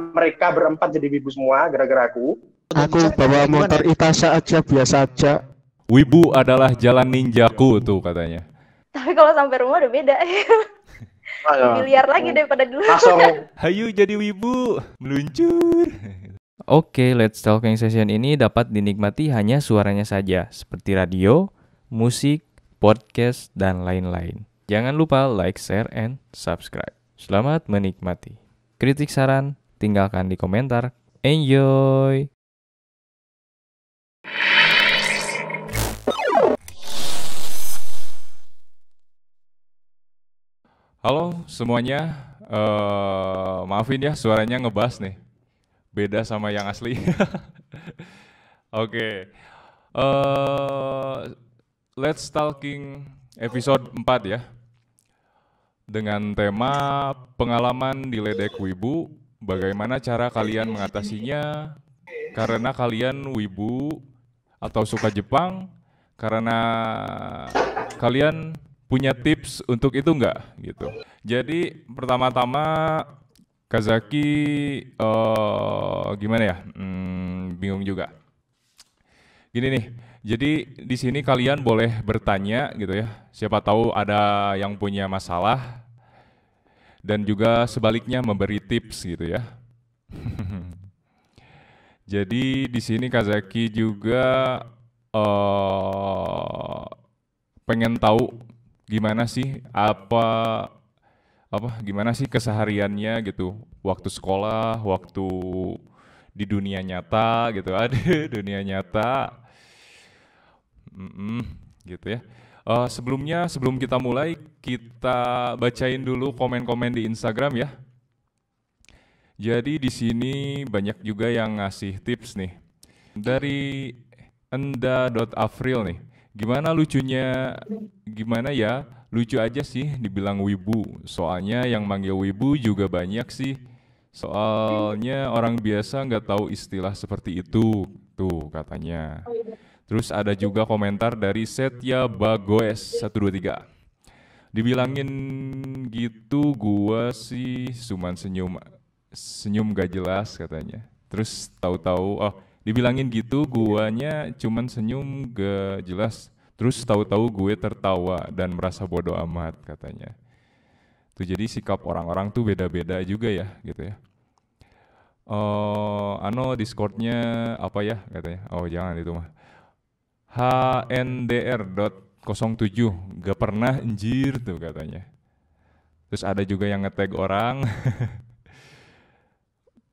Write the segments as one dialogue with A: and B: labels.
A: mereka berempat jadi wibu semua gara-gara aku.
B: Aku bawa motor Itasa aja, biasa aja.
C: Wibu adalah jalan ninjaku tuh katanya.
D: Tapi kalau sampai rumah udah beda. Lebih liar lagi daripada dulu.
A: Langsung
C: Hayu jadi wibu, meluncur. Oke, Let's Talking Session ini dapat dinikmati hanya suaranya saja, seperti radio, musik, podcast, dan lain-lain. Jangan lupa like, share, and subscribe. Selamat menikmati. Kritik saran, tinggalkan di komentar. Enjoy! Halo semuanya, maafin ya suaranya ngebas nih, beda sama yang asli. Oke, Let's Talking episode 4 ya, dengan tema pengalaman diledek wibu, bagaimana cara kalian mengatasinya, karena kalian wibu atau suka Jepang, karena kalian punya tips untuk itu enggak gitu. Jadi pertama-tama Kazaki gimana ya? Bingung juga. Gini nih. Jadi di sini kalian boleh bertanya gitu ya. Siapa tahu ada yang punya masalah dan juga sebaliknya memberi tips gitu ya. Jadi di sini Kazaki juga pengen tahu gimana sih gimana sih kesehariannya gitu, waktu sekolah, waktu di dunia nyata gitu, ada dunia nyata, gitu ya. Sebelum kita mulai, kita bacain dulu komen-komen di Instagram ya. Jadi di sini banyak juga yang ngasih tips nih dari enda.afril nih. Gimana lucunya, gimana ya, lucu aja sih dibilang wibu, soalnya yang manggil wibu juga banyak sih, soalnya orang biasa nggak tahu istilah seperti itu, tuh katanya. Terus ada juga komentar dari Setya Bagoes 123. Dibilangin gitu gua sih cuman senyum gak jelas katanya. Terus tahu-tahu dibilangin gitu, guanya cuman senyum gak jelas. Terus tahu-tahu gue tertawa dan merasa bodoh amat katanya. Tuh jadi sikap orang-orang tuh beda-beda juga ya gitu ya. Discordnya apa ya katanya. Oh jangan itu mah. HNDR.07 gak pernah anjir tuh katanya. Terus ada juga yang nge-tag orang.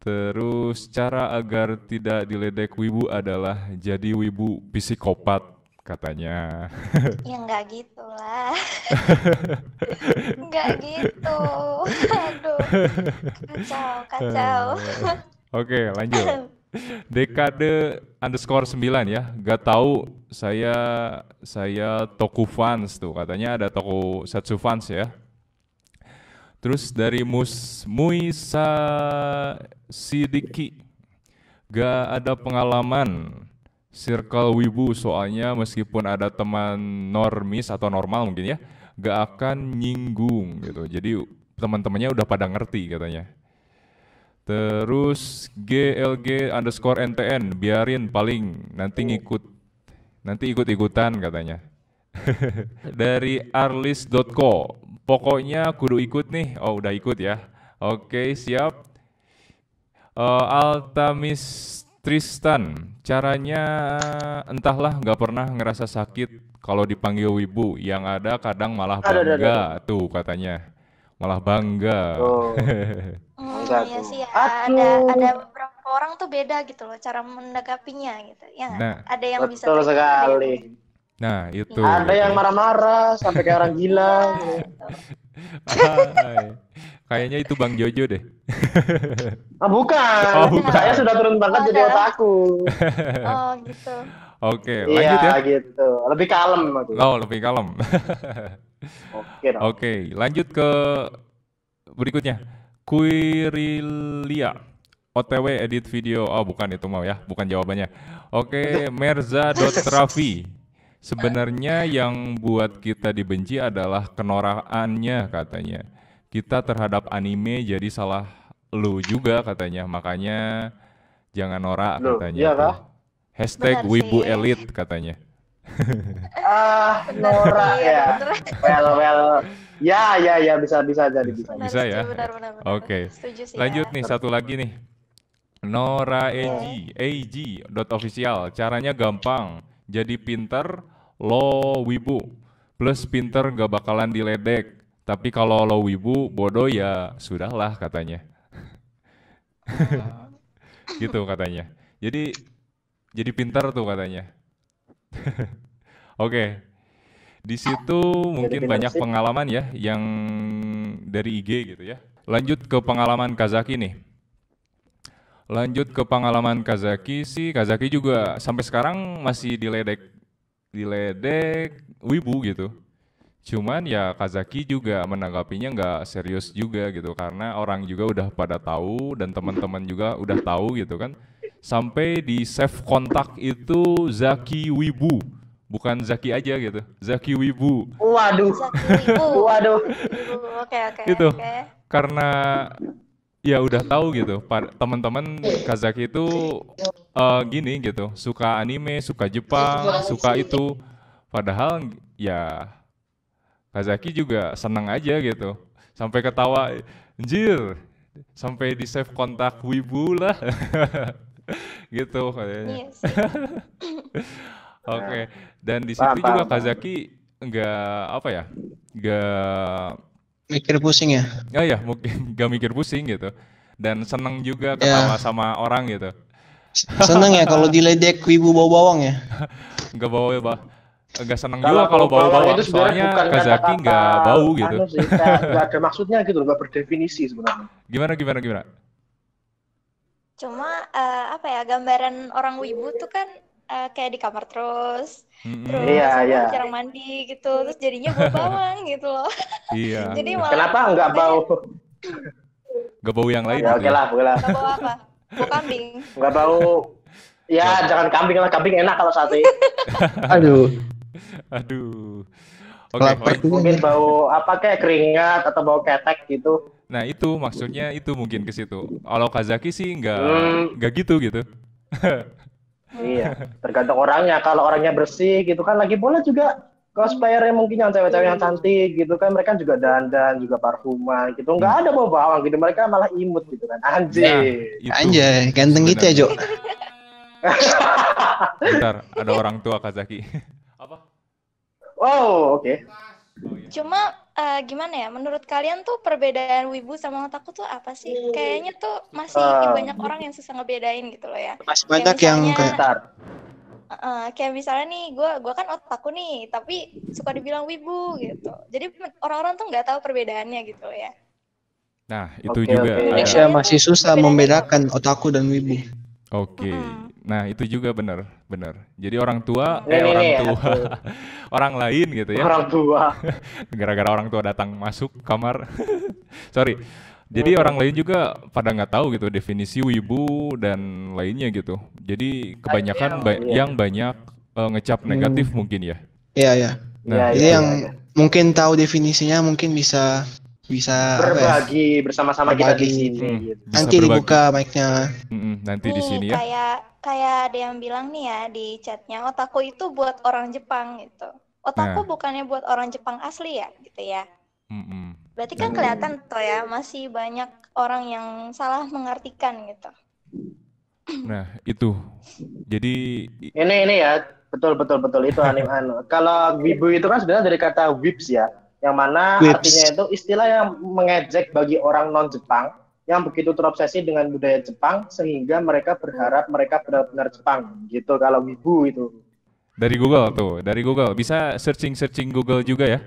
C: Terus cara agar tidak diledek wibu adalah jadi wibu psikopat katanya.
D: Ya nggak gitu lah. Nggak gitu. Aduh. Kacau.
C: Oke, lanjut. Dekade _9 ya. Gak tahu saya Toku fans tuh katanya, ada Toku Setsu fans ya. Terus dari Muisa Sidiki, gak ada pengalaman circle wibu, soalnya meskipun ada teman normis atau normal mungkin ya, gak akan nyinggung gitu. Jadi teman-temannya udah pada ngerti katanya. Terus GLG_NTN, biarin paling nanti ikut-ikutan katanya. Dari arlis.co, pokoknya kudu ikut nih. Oh udah ikut ya. Oke siap. Altamis Tristan, caranya entahlah, nggak pernah ngerasa sakit kalau dipanggil wibu. Yang ada kadang malah bangga tuh katanya. Malah bangga.
A: Oh.
D: Iya sih, ada beberapa orang tuh beda gitu loh cara mendekapinya gitu. Ya
C: Nah,
D: ada yang bisa
A: betul sekali.
C: Nah itu.
A: Ada yang marah-marah sampai kayak orang gila.
C: Kayaknya itu Bang Jojo deh.
A: Bukan.
C: Oh, bukan.
A: Saya sudah turun banget jadi otaku.
D: Oh gitu.
C: Oke, lanjut ya.
A: Iya gitu. Lebih kalem aku.
C: Oh, lebih kalem. Oke, lanjut ke berikutnya. Kuirilia, OTW edit video. Oh, bukan itu mau ya, bukan jawabannya. Oke, Merza.Raffi. Sebenarnya yang buat kita dibenci adalah kenorakannya katanya. Kita terhadap anime jadi salah lu juga katanya, makanya jangan norak
A: Loh,
C: katanya
A: iya
C: tuh.
A: kah?
C: Hashtag
D: Benar
C: Wibu
D: sih.
C: Elit katanya.
D: Benar
A: Norak
D: sih,
A: ya.
D: bener.
A: Well. Ya, bisa jadi bisa.
D: Benar
C: Bisa
D: sih,
C: ya?
D: benar.
C: Oke.
D: Setuju sih
C: Lanjut
D: ya.
C: nih satu lagi nih. Nora
D: Oke.
C: AG.official. Caranya gampang. Jadi pinter, lo wibu. Plus pinter gak bakalan diledek. Tapi kalau lo wibu, bodoh ya sudahlah katanya. Gitu katanya. Jadi pinter tuh katanya. Oke. Di situ mungkin
A: pinter
C: banyak
A: sih.
C: pengalaman ya yang dari IG gitu ya. Lanjut ke pengalaman Kazaki nih. Lanjut ke pengalaman Kazaki sih, Kazaki juga sampai sekarang masih diledek wibu gitu. Cuman ya Kazaki juga menanggapinya nggak serius juga gitu karena orang juga udah pada tahu dan teman-teman juga udah tahu gitu kan. Sampai di save kontak itu Zaki Wibu, bukan Zaki aja gitu, Zaki Wibu.
A: Waduh.
D: Zaki Wibu.
A: Waduh.
D: Wibu. Oke.
C: Gitu. Karena ya udah tahu gitu, teman-teman Kazaki itu gini gitu, suka anime, suka Jepang, suka itu. Padahal ya Kazaki juga seneng aja gitu, sampai ketawa, anjir, sampai di save kontak wibu lah, gitu kayaknya.
D: Iya sih.
C: Oke, dan di
A: Paham,
C: situ juga
A: paham.
C: Kazaki nggak
B: Mikir pusing ya.
C: ya mungkin gak mikir pusing gitu, dan seneng juga
B: Ya.
C: ketawa sama orang gitu.
B: Seneng ya kalau diledek wibu bau bawang ya.
C: Nggak seneng juga kalau bau-bawang,
A: itu sebenarnya
C: soalnya
A: bukan
C: Kazaki
A: kata-kata
C: nggak bau gitu.
A: anu sih, kayak nggak ada maksudnya gitu, nggak berdefinisi sebenarnya.
C: Gimana?
D: Cuma apa ya, gambaran orang wibu tuh kan kayak di kamar terus
A: Iya.
D: jarang mandi gitu, terus jadinya bau bawang gitu loh.
C: Iya.
D: Jadi malah
A: Kenapa nggak bau?
C: Nggak bau yang lain
A: Ya
C: gitu
A: oke lah.
D: nggak bau apa? Bau kambing.
A: Nggak bau. Ya jangan kambing lah, kambing enak kalau sate.
B: Aduh.
C: Aduh. Oke,
B: Lapar tuh.
A: Mungkin bau apa kayak keringat atau bau ketek gitu.
C: nah itu maksudnya itu mungkin ke situ. Kalau Kazaki sih
A: Hmm.
C: nggak gitu.
A: Iya, tergantung orangnya. Kalau orangnya bersih gitu kan, lagi bola juga cosplayernya mungkin yang cewek-cewek yang cantik gitu kan, mereka juga dandan, juga parfuman gitu. Nggak ada bau bawang gitu, mereka malah imut gitu kan.
C: Nah,
A: Anjir.
C: itu
B: Anjay, ganteng gitu ya, Jo.
C: Bentar, ada orang tua Kazaki. Apa?
A: Wow, oke.
D: Cuma gimana ya, menurut kalian tuh perbedaan wibu sama otaku tuh apa sih? Kayaknya tuh masih banyak orang yang susah ngebedain gitu loh ya.
B: Masih banyak yang kayak
A: Bentar.
D: Kayak misalnya nih, gue kan otaku nih, tapi suka dibilang wibu gitu. Jadi orang-orang tuh nggak tahu perbedaannya gitu loh ya.
C: Nah, itu
A: Oke,
C: juga.
A: oke.
B: Indonesia masih susah membedakan otaku dan wibu.
C: Oke. Nah, itu juga benar. Jadi orang tua,
A: Nih,
C: orang lain gitu ya.
A: orang tua.
C: Gara-gara orang tua datang masuk kamar. Sorry. Jadi orang lain juga pada nggak tahu gitu definisi wibu dan lainnya gitu. Jadi kebanyakan yang banyak ngecap negatif mungkin ya.
B: Iya.
C: Nah,
B: Jadi yang mungkin tahu definisinya mungkin bisa
A: berbagi bersama-sama kita di sini. Gitu.
C: bisa
B: Nanti
C: berbagi.
B: dibuka mic-nya.
C: Nanti di sini ya.
D: Kayak ada yang bilang nih ya di chatnya, otaku itu buat orang Jepang gitu. Otaku bukannya buat orang Jepang asli ya gitu ya. Berarti kan kelihatan tuh ya, masih banyak orang yang salah mengartikan gitu.
C: Nah, itu. Jadi
A: Ini ya, betul itu anime. Kalau wibu itu kan sebenarnya dari kata whips ya, yang mana
B: Whips.
A: artinya itu istilah yang mengejek bagi orang non-Jepang yang begitu terobsesi dengan budaya Jepang sehingga mereka berharap mereka benar-benar Jepang gitu. Kalau wibu itu.
C: dari Google bisa searching Google juga ya.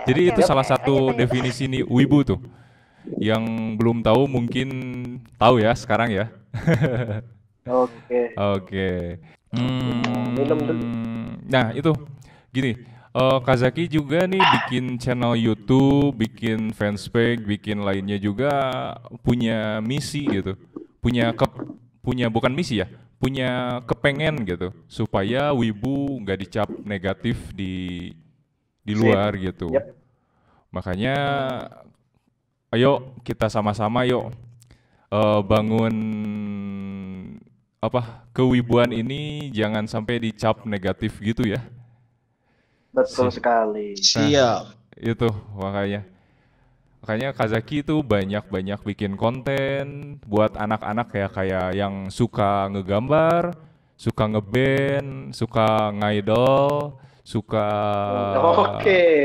C: Jadi itu salah satu definisi nih wibu tuh. Yang belum tahu mungkin tahu ya sekarang ya. Oke. Nah itu gini, Kazaki juga nih bikin channel YouTube, bikin fanspage, bikin lainnya juga punya misi gitu, punya bukan misi ya, punya kepengen gitu supaya wibu nggak dicap negatif di luar gitu. Makanya ayo kita sama-sama yuk bangun kewibuan ini jangan sampai dicap negatif gitu ya.
A: Betul sekali.
C: Nah, itu makanya Kazaki itu banyak bikin konten buat anak-anak kayak yang suka ngegambar, suka ngeband, suka ngidol, suka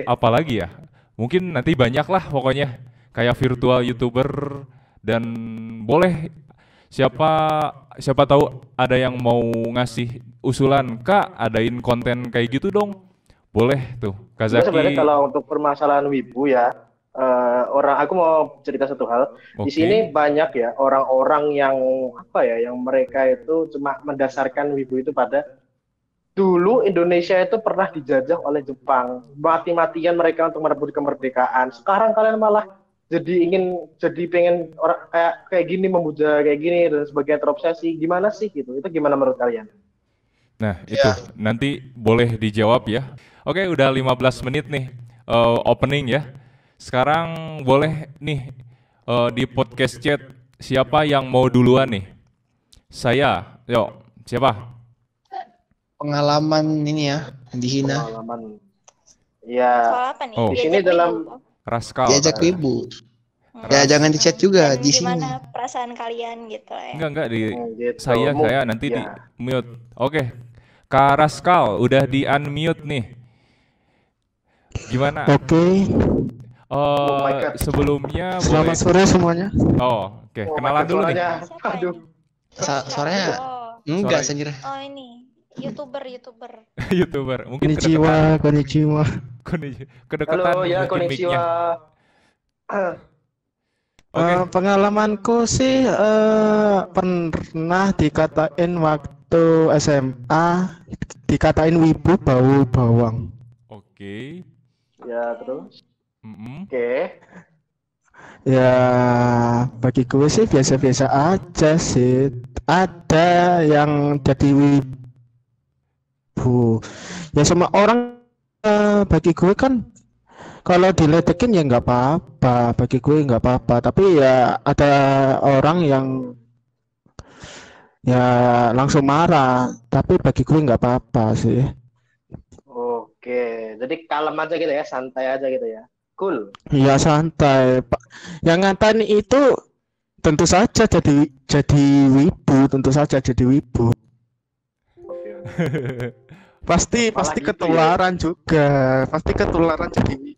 C: apa lagi ya? Mungkin nanti banyak lah pokoknya kayak virtual YouTuber dan boleh siapa tahu ada yang mau ngasih usulan, Kak, adain konten kayak gitu dong. Boleh tuh, Kazaki.
A: Sebenarnya kalau untuk permasalahan wibu ya, aku mau cerita satu hal. Di sini banyak ya orang-orang yang yang mereka itu cuma mendasarkan wibu itu pada dulu Indonesia itu pernah dijajah oleh Jepang, mati-matian mereka untuk merebut kemerdekaan. Sekarang kalian malah pengen orang kayak gini, memuja kayak gini dan sebagainya, terobsesi. Gimana sih gitu? Itu gimana menurut kalian?
C: Nah, itu nanti boleh dijawab ya. Oke, udah 15 menit nih opening ya. Sekarang boleh nih di podcast chat siapa yang mau duluan nih? Saya, yuk, siapa?
E: Pengalaman ini ya, dihina.
A: Pengalaman. Ya.
D: Soal apa nih?
A: Di sini dalam
C: Raskal.
E: Diajak wibu. Ya jangan di chat juga di sini.
D: Gimana perasaan kalian gitu ya?
C: Enggak di gitu. Saya nanti di mute. Oke. Kak Raskal udah di unmute nih. Gimana?
B: Oke.
C: Sebelumnya
B: selamat sore semuanya.
C: Oke. Kenalan dulu nih.
A: Aduh.
E: Suaranya enggak sendiri.
D: Oh ini YouTuber.
C: YouTuber. Mungkin
B: konnichiwa.
C: Kedekatan.
A: Halo ya, konnichiwa.
B: Pengalamanku sih pernah dikatain waktu SMA, dikatain wibu bau bawang.
C: Oke.
A: Ya terus.
C: Oke.
B: Ya bagi gue sih biasa-biasa aja sih. Ada yang jadi wibu. Ya semua orang bagi gue kan kalau diledekin ya nggak apa-apa, bagi gue nggak apa-apa. Tapi ya ada orang yang ya langsung marah, tapi bagi gue nggak apa-apa sih.
A: Oke, jadi kalem aja gitu ya, santai aja gitu ya, cool.
B: Iya santai. Yang ngatain itu tentu saja jadi wibu, tentu saja jadi wibu. Pasti ketularan ya? Juga, pasti ketularan jadi wibu.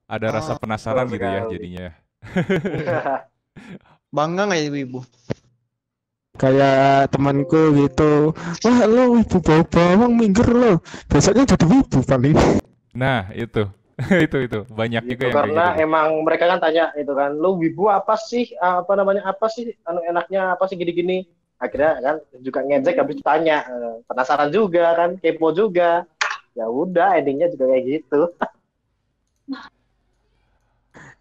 C: Ada rasa penasaran gitu ya jadinya.
E: Bangga nggak ya wibu?
B: Kayak temanku gitu, wah lo wibu bau bawang, minggir lo, biasanya jadi wibu paling.
C: Nah itu itu banyak
A: gitu,
C: juga yang
A: karena
C: gitu.
A: Emang mereka kan tanya itu kan, lo wibu apa sih, apa sih enaknya apa sih gini-gini. Akhirnya kan juga ngejek, habis tanya, penasaran juga kan, kepo juga. Ya udah, endingnya juga kayak gitu.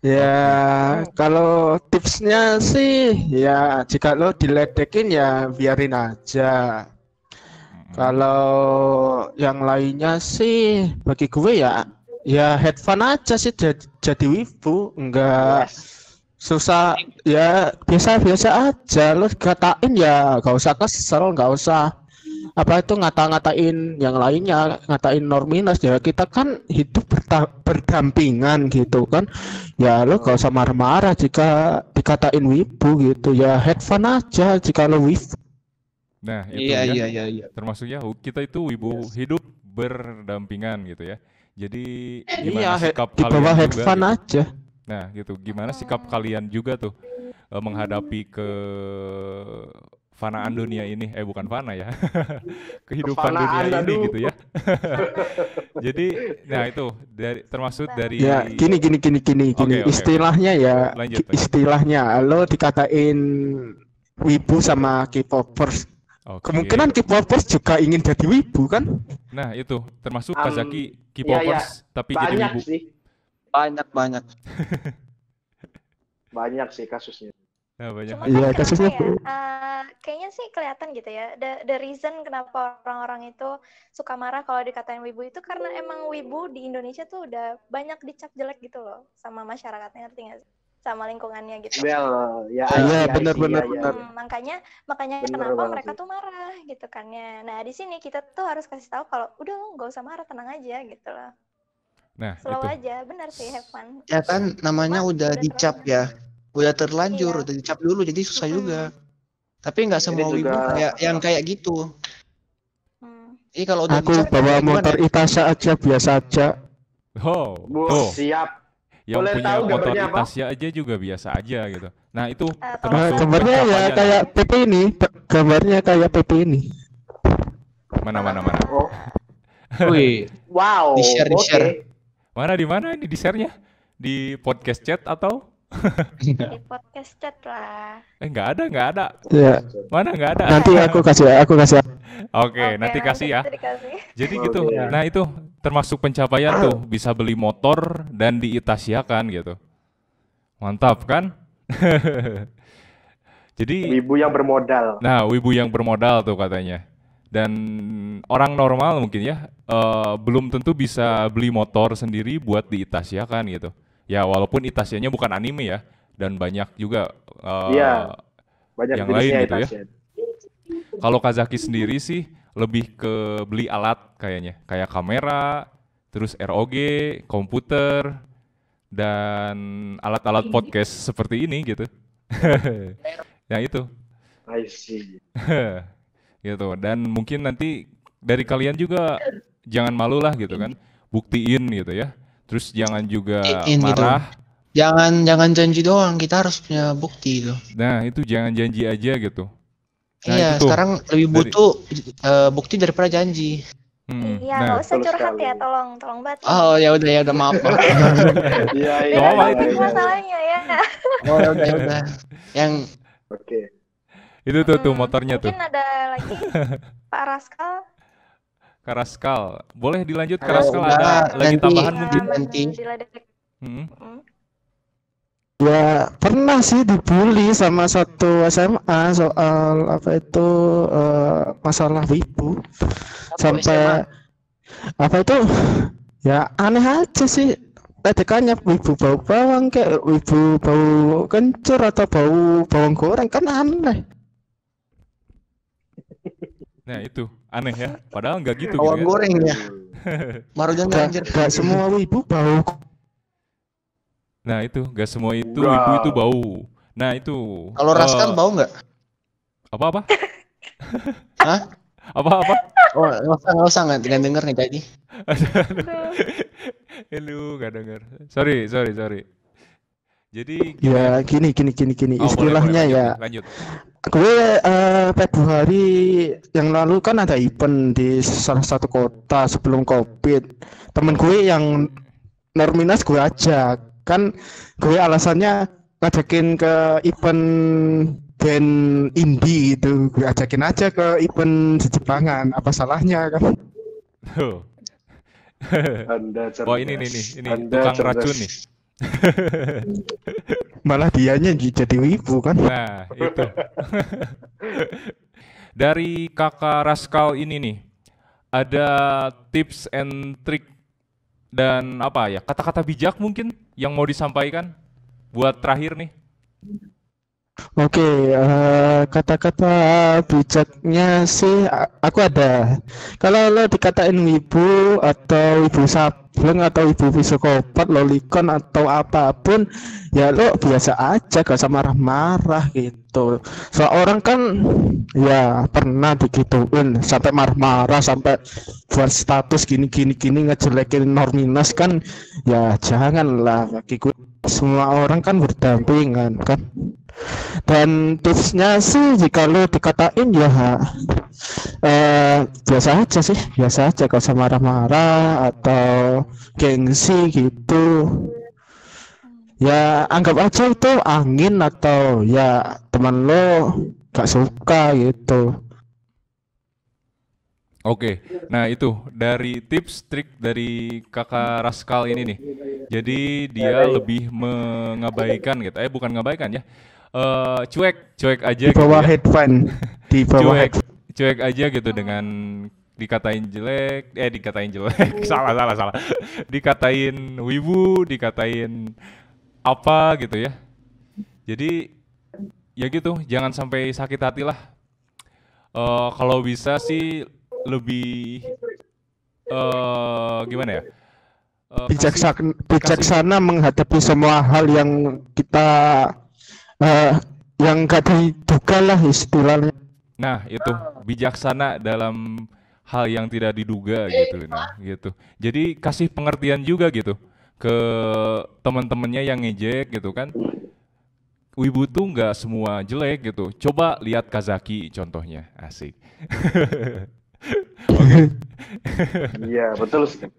B: Ya, kalau tipsnya sih ya jika lo diledekin ya biarin aja. Kalau yang lainnya sih bagi gue ya headphone aja sih jadi wibu, enggak susah ya, biasa-biasa aja. Lo katain ya gak usah kesel, gak usah ngata-ngatain yang lainnya, ngatain Norminus. Ya kita kan hidup berdampingan gitu kan. Ya lo gak usah marah-marah jika dikatain wibu gitu. Ya headphone aja jika lo wibu.
C: Nah itu iya. Termasuknya kita itu wibu hidup berdampingan gitu ya. Jadi gimana sikap
B: di bawah
C: kalian
B: headphone
C: juga,
B: aja.
C: Nah gitu, gimana sikap kalian juga tuh menghadapi fanaan dunia ini, bukan fana ya, kehidupan dunia ini gitu ya. Jadi, nah itu termasuk dari.
B: Ya gini.
C: Okay.
B: Istilahnya ya,
C: lanjut.
B: Istilahnya lo dikatain wibu sama K-popers. Kemungkinan K-popers juga ingin jadi wibu kan?
C: Nah itu termasuk Kazaki K-popers tapi
A: banyak
C: jadi wibu.
A: Sih.
E: Banyak.
A: Banyak sih kasusnya.
C: Nah, banyak.
B: Iya kasusnya.
D: Kayaknya sih kelihatan gitu ya. The reason kenapa orang-orang itu suka marah kalau dikatain wibu itu karena emang wibu di Indonesia tuh udah banyak dicap jelek gitu loh sama masyarakatnya, ngerti nggak sih? sama lingkungannya gitu.
A: Well, ya,
B: Iya, benar-benar.
D: Makanya
A: Bener
D: kenapa
A: banget
D: mereka
A: sih.
D: tuh marah gitu kan ya. Nah, di sini kita tuh harus kasih tahu kalau udah nggak usah marah, tenang aja gitu loh.
C: Nah,
D: Slow
C: itu.
D: aja, benar sih, have fun.
E: Ya kan namanya
D: Cuma
E: udah dicap
D: terlalu.
E: ya. Udah terlanjur,
D: Iya.
E: udah dicap dulu jadi susah juga. Tapi nggak
A: Ini
E: semua wibu
A: juga
E: kayak gitu. Jadi kalau udah
B: Aku
E: dicap
B: bawa
E: kayak gimana
B: motor
E: ya?
B: Itasha aja biasa aja.
C: Oh,
A: Bu,
C: tuh.
A: siap.
C: Yang
A: Boleh
C: punya
A: tahu
C: motor
A: gambarnya apa?
C: Itasha aja juga biasa aja gitu. Nah, itu
D: Kalau
C: termasuk
B: Gambarnya ya
C: pencapaian.
B: kayak PP ini, gambarnya kayak PP ini.
C: Mana.
A: Oh,
E: Wih,
A: wow.
E: Di-share.
C: Mana di mana ini di share-nya? Di podcast chat atau?
D: di podcast chat lah.
C: Nggak ada.
B: Ya,
C: Mana nggak ada?
B: nanti aku kasih.
C: Oke, nanti kasih ya.
D: Itu dikasih.
C: Jadi
A: Oke.
C: gitu. Nah, itu termasuk pencapaian tuh, bisa beli motor dan diitasiakan gitu. Mantap kan? Jadi
A: Wibu yang bermodal.
C: nah, wibu yang bermodal tuh katanya. Dan orang normal mungkin ya belum tentu bisa beli motor sendiri buat diitasiakan gitu. Ya walaupun Itasianya bukan anime ya, dan banyak juga
A: Iya. Banyak
C: yang lain
A: jenisnya
C: gitu ya.
A: Itachi.
C: Kalau Kazaki sendiri sih lebih ke beli alat kayaknya, kayak kamera, terus ROG, komputer, dan alat-alat podcast seperti ini gitu. Yang itu.
A: I see.
C: Gitu. Dan mungkin nanti dari kalian juga jangan malu lah gitu kan, buktiin gitu ya. Terus jangan juga
E: Buktiin gitu.
C: marah.
E: Jangan janji doang, kita harus punya bukti itu.
C: Nah itu jangan janji aja gitu. Nah,
E: Iya,
C: itu tuh.
E: sekarang lebih butuh bukti daripada janji.
D: Iya,
C: Nah,
D: nggak usah
A: betul
D: curhat
A: sekali.
D: ya, tolong banget.
E: Oh ya udah maaf.
A: Iya,
C: Nggak
A: iya.
C: apa-apa,
A: iya,
C: itu.
A: iya.
D: Masalahnya ya.
E: Oh ya udah. Yang
A: Oke.
C: itu tuh motornya tuh.
D: Mungkin ada lagi Pak Raskal.
C: Karaskal. Boleh dilanjut
E: Kalau
C: Karaskal,
E: udah,
C: ada lagi
E: nanti-
C: tambahan mungkin?
E: Nanti.
D: Diledek.
C: Hmm.
B: Ya pernah sih dibully sama satu SMA soal apa itu masalah wibu sampai apa itu ya aneh aja sih ledekannya wibu bau bawang kayak wibu bau kencur atau bau bawang goreng kan aneh.
C: Nah itu aneh ya. Padahal nggak gitu
E: bawang
C: gitu ya.
E: goreng ya. Baru jangan anjir.
B: Gak semua wibu bau.
C: Nah itu nggak semua itu
A: Wow.
C: ibu itu bau. Nah itu.
E: Kalau Raskal bau nggak?
C: Apa?
E: Hah?
C: Apa?
E: Oh nggak usah nggak denger nggak jadi.
C: Lu nggak denger. Sorry. Jadi
B: Ya gini
C: Oh,
B: istilahnya
C: boleh,
B: ya.
C: lanjut.
B: Gue Februari yang lalu kan ada event di salah satu kota sebelum COVID. Temen gue yang Norminas gue ajak. Kan gue alasannya ngajakin ke event band indie gitu. Gue ajakin aja ke event di Jepangan. Apa salahnya kan?
C: Tuh.
A: Anda cerdas.
C: Wah ini
A: Anda
C: tukang
A: cerdas.
C: racun nih.
B: Malah dianya jadi wibu kan.
C: Nah itu. Dari kakak Raskal ini nih, ada tips and trick dan apa ya, kata-kata bijak mungkin yang mau disampaikan buat terakhir nih.
B: Oke, kata-kata bijaknya sih aku ada. Kalau lo dikatain wibu atau wibu sableng atau wibu psikopat, lolicon atau apapun, ya lo biasa aja, gak usah marah-marah gitu. Seorang kan ya pernah digituin sampai marah-marah, sampai buat status gini ngejelekin Norminas kan, ya janganlah. Bagiku semua orang kan berdampingan kan. Dan tipsnya sih jika lo dikatain ya biasa aja gak usah marah-marah atau gengsi gitu. Ya anggap aja itu angin atau ya teman lo gak suka gitu.
C: Oke, nah itu dari tips trik dari kakak Raskal ini nih. Jadi dia lebih mengabaikan gitu, bukan ngabaikan ya, cuek aja
B: Di
C: gitu
B: bawah
C: ya.
B: headphone, di bawah headphone.
C: Cuek aja gitu dengan dikatain jelek, salah. Dikatain wibu, dikatain apa gitu ya. Jadi ya gitu, jangan sampai sakit hati lah. Kalau bisa sih lebih gimana ya?
B: Bijaksana menghadapi semua hal yang kita yang gak diduga lah istilahnya.
C: Nah, itu bijaksana dalam hal yang tidak diduga gitu. Nah, gitu. Jadi kasih pengertian juga gitu ke teman-temannya yang ngejek gitu kan. Wibu tuh nggak semua jelek gitu. Coba lihat Kazaki contohnya, asik.
A: Iya, betul sekali.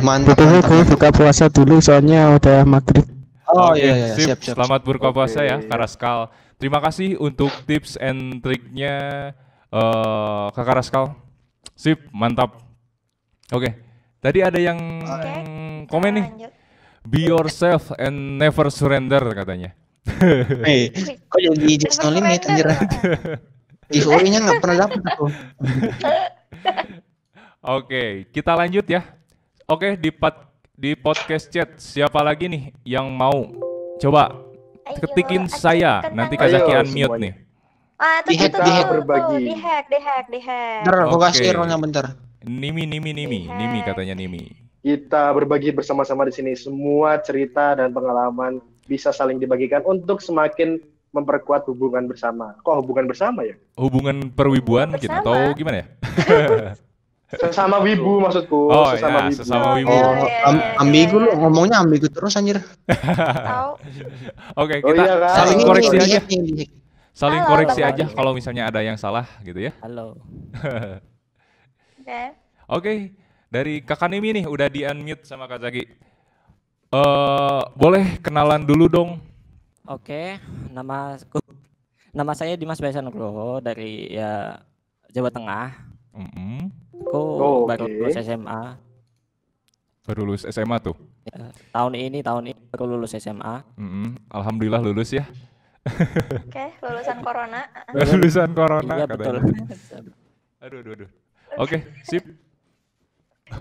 E: Mantap,
B: Betul,
E: mantap.
B: gue buka puasa dulu soalnya udah maghrib.
E: Oh
C: Oke,
E: iya,
C: sip.
E: siap.
C: Selamat berbuka puasa ya,
A: Oke.
C: Kak Raskal. Terima kasih untuk tips and triknya Kakak Raskal. Sip, mantap. Oke, tadi ada yang komen nih.
D: Lanjut.
C: Be yourself and never surrender katanya.
E: Kok jadi just no limit anjir. Giveaway-nya nggak pernah dapet aku.
C: Oke, kita lanjut ya. Oke, di podcast chat siapa lagi nih yang mau? Coba
D: Ayo,
C: ketikin
D: acungkan
C: saya, nanti Kak Zaki
A: Ayo,
C: unmute
A: semuanya.
C: nih.
E: Di-hack,
A: Kita berbagi.
D: Di hack.
E: Bentar, aku kasih
C: Oke.
E: rollnya bentar.
C: Nimi katanya Nimi.
A: Kita berbagi bersama-sama di sini, semua cerita dan pengalaman bisa saling dibagikan untuk semakin memperkuat hubungan bersama. Kok hubungan bersama ya?
C: Hubungan perwibuan gitu
D: Bersama.
C: atau gimana ya?
A: Sesama wibu maksudku.
C: Oh,
A: Sesama
C: ya,
A: wibu.
C: sesama wibu.
E: Ambigu lu ngomongnya ambigu terus anjir.
D: Tahu.
C: Oke,
A: Oh
C: kita
A: iya kan?
C: saling
A: Oh,
C: koreksi
A: iya.
C: aja.
E: di-hack.
C: Saling
D: Halo,
C: koreksi
D: halo.
C: aja kalau misalnya ada yang salah gitu ya.
F: Halo.
D: Oke.
C: Oke, dari Kakak Nimi nih udah di-unmute sama Kak Zaki. Boleh kenalan dulu dong.
F: Oke, nama saya Dimas Baisa Nugroho dari ya Jawa Tengah. Aku
A: Oh,
F: baru
A: oke.
F: lulus SMA.
C: Baru lulus SMA tuh.
F: Ya, tahun ini baru lulus SMA.
C: Alhamdulillah lulus ya.
D: Oke, lulusan corona.
C: Lulusan corona
F: Iya betul.
C: katanya. Aduh. Oke, sip.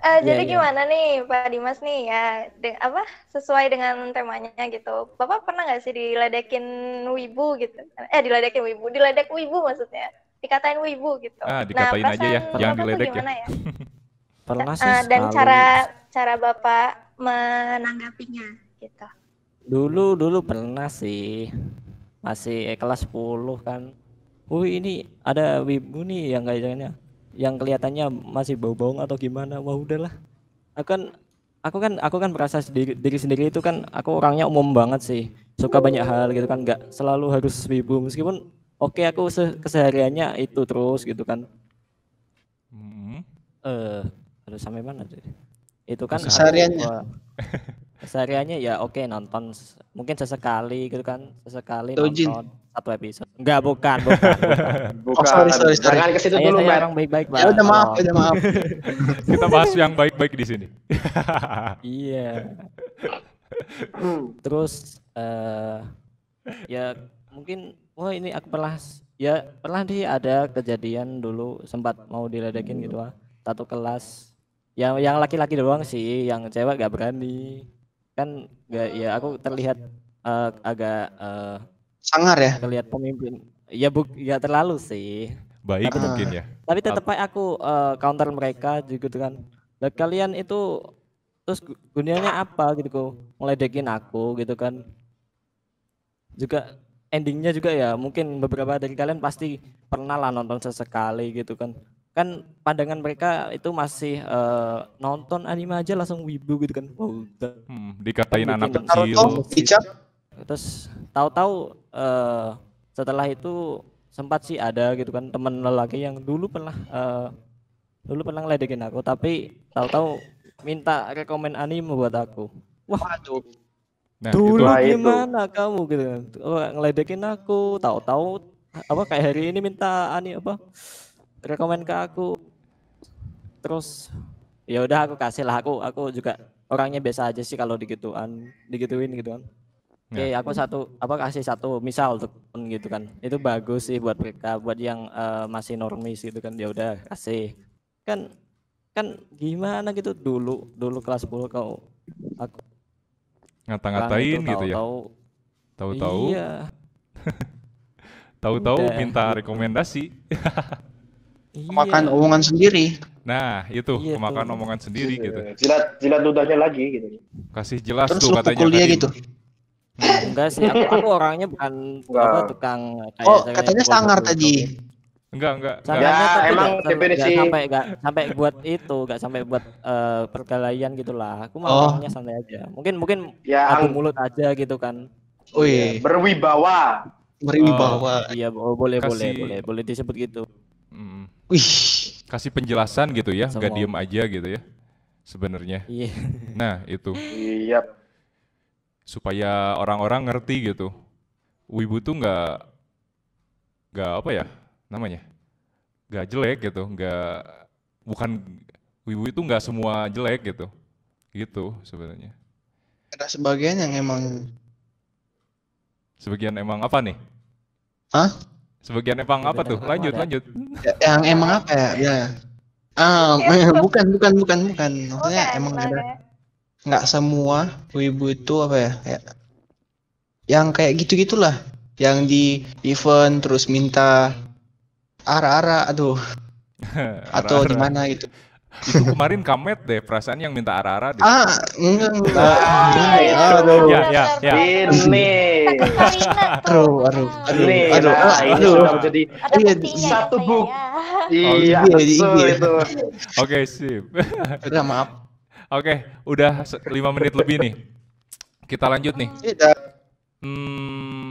D: Jadi
F: Iya.
D: gimana nih Pak Dimas nih ya sesuai dengan temanya gitu. Bapak pernah nggak sih diledekin wibu gitu? Diledek wibu maksudnya. Dikatain wibu gitu.
C: Dikatain aja ya,
D: perasaan
C: jangan
D: Bapak tuh
C: diledek ya.
D: gimana ya?
F: Pernah sih
D: Dan
F: sekali.
D: cara Bapak menanggapinya gitu.
F: Dulu pernah sih. Masih kelas 10 kan. Ini ada wibu nih yang kayaknya yang kelihatannya masih bau-bau atau gimana. Wah udahlah. Aku kan merasa diri sendiri itu kan aku orangnya umum banget sih. Suka banyak hal gitu kan, nggak selalu harus wibu meskipun oke aku kesehariannya itu terus gitu kan. Harus sampai mana tuh? Itu kan
E: Kesehariannya.
F: Kesehariannya ya oke nonton mungkin sesekali gitu kan, sesekali
E: Dojin.
F: nonton satu episode. Enggak, bukan.
A: Bukan.
E: sorry.
A: Jangan ke situ dulu,
F: Saya
A: Matt.
F: orang baik-baik, Pak.
E: Ya udah maaf.
C: Kita bahas yang baik-baik di sini.
F: Iya. Terus ya mungkin ini aku pernah sih ada kejadian dulu sempat mau diledekin gitu satu kelas. Yang laki-laki doang sih, yang cewek gak berani. Kan gak, ya aku terlihat agak
E: Sangar ya.
F: terlihat pemimpin. Ya gak terlalu sih.
C: Baik mungkin ya.
F: Tapi tetap aja aku counter mereka gitu kan. Lah kalian itu terus gunanya apa gitu kok ngeledekin aku gitu kan. Juga endingnya juga ya mungkin beberapa dari kalian pasti pernah lah nonton sesekali gitu kan. Kan pandangan mereka itu masih nonton anime aja langsung wibu gitu kan. Wow.
C: Dikatain anak
F: Bikin
C: kecil.
E: Hijab.
F: Terus tahu-tahu setelah itu sempat sih ada gitu kan teman lelaki yang dulu pernah ngeledekin aku, tapi tahu-tahu minta rekomen anime buat aku. Wah,
C: Nah,
F: dulu
A: itu.
F: gimana kamu gitu kan? Ngeledekin aku, tahu-tahu kayak hari ini minta rekomen ke aku. Terus ya udah aku kasih lah, aku juga orangnya biasa aja sih kalau digituin gitu kan. Oke, aku kasih satu misal untuk gitu kan. Itu bagus sih buat mereka, buat yang masih normis gitu kan. Ya udah kasih. Kan gimana gitu dulu kelas 10 aku
C: Ngata-ngatain gitu ya. Tahu-tahu
F: Iya.
C: tahu-tahu
F: Udah.
C: minta rekomendasi.
E: Makan
F: Iya.
E: omongan sendiri.
C: Nah, itu
F: Iya
C: kemakan
F: tuh.
C: omongan sendiri gitu.
A: Jilat ludahnya lagi gitu.
C: Kasih jelas
E: Terus
C: tuh
E: lu
C: katanya
E: pukul dia
C: Kadim.
E: gitu.
F: Enggak sih, aku orangnya bukan
A: Enggak.
F: tukang kayak
E: Oh,
F: cewek
E: katanya
F: pukul-pukul
E: sangar
F: gitu.
E: tadi.
C: Enggak.
F: Sangarnya
A: Ya,
F: tapi
A: emang
F: nggak
A: definisi
F: sampai buat itu, nggak sampai buat perkelahian gitulah. Aku mah
E: Oh.
F: orangnya santai aja. Mungkin
A: ya
F: adu mulut aja gitu kan.
E: Wih,
A: berwibawa.
E: berwibawa.
F: Iya, boleh
C: Kasih-
F: boleh disebut gitu.
C: Mm,
E: Wih,
C: kasih penjelasan gitu ya,
F: Sama.
C: nggak diem aja gitu ya. Sebenarnya.
F: Iya.
C: Nah, itu
A: Iya.
C: supaya orang-orang ngerti gitu. Wibu tuh nggak apa ya namanya? Nggak jelek gitu, bukan wibu itu nggak semua jelek gitu. Gitu sebenarnya.
E: ada sebagian yang emang
C: Sebagian emang apa nih?
E: Hah?
C: Sebagian emang apa tuh?
F: Sebagian emang
C: Lanjut.
E: yang emang apa ya? Ya. Bukan. Maksudnya emang ada nggak semua wibu itu apa ya? Kayak yang kayak gitu-gitulah. Yang di event terus minta ara-ara, aduh, atau
C: Ara-ara.
E: di mana gitu.
C: Itu kemarin Kamet deh, perasaan yang minta ara-ara deh.
E: Enggak.
A: Aduh.
C: Ya.
A: Ini.
E: Aduh.
A: Ini sudah menjadi
D: Ada
E: Iya,
D: buktinya
A: satu
D: gitu
A: buk.
D: ya.
A: Iya,
E: Oh,
A: betul
E: iya.
A: itu.
C: Oke, sip.
E: Udah maaf.
C: Oke, udah 5 menit lebih nih. Kita lanjut nih.
E: Tidak.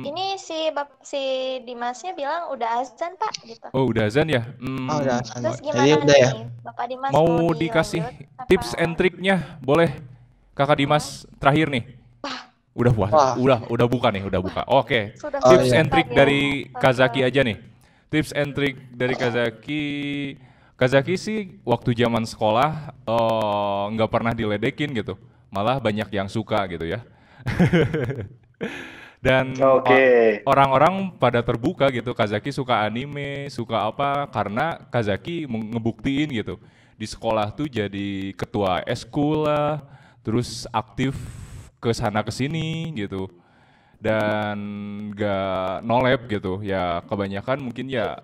D: Ini si Dimasnya bilang udah azan Pak gitu.
C: Oh, udah azan ya?
E: Oh, udah.
D: Terus
E: Jadi
D: gimana
E: udah ya.
D: nih Bapak Dimas
C: Mau
D: dilanjut
C: dikasih
D: apa?
C: tips and triknya? Boleh, Kakak Dimas terakhir nih. Udah puasa,
E: Wah.
C: udah buka nih, udah buka. Oke,
D: Sudah
C: tips
E: iya.
C: and trick
D: ya.
C: dari Kazaki aja nih. Tips and trick dari Kazaki. Kazaki sih waktu zaman sekolah nggak pernah diledekin gitu, malah banyak yang suka gitu ya. Dan
A: Oke.
C: orang-orang pada terbuka gitu. Kazaki suka anime, suka apa? Karena Kazaki ngebuktiin gitu. Di sekolah tuh jadi ketua eskul lah, terus aktif ke sana ke sini gitu. Dan gak nolep gitu. Ya kebanyakan mungkin ya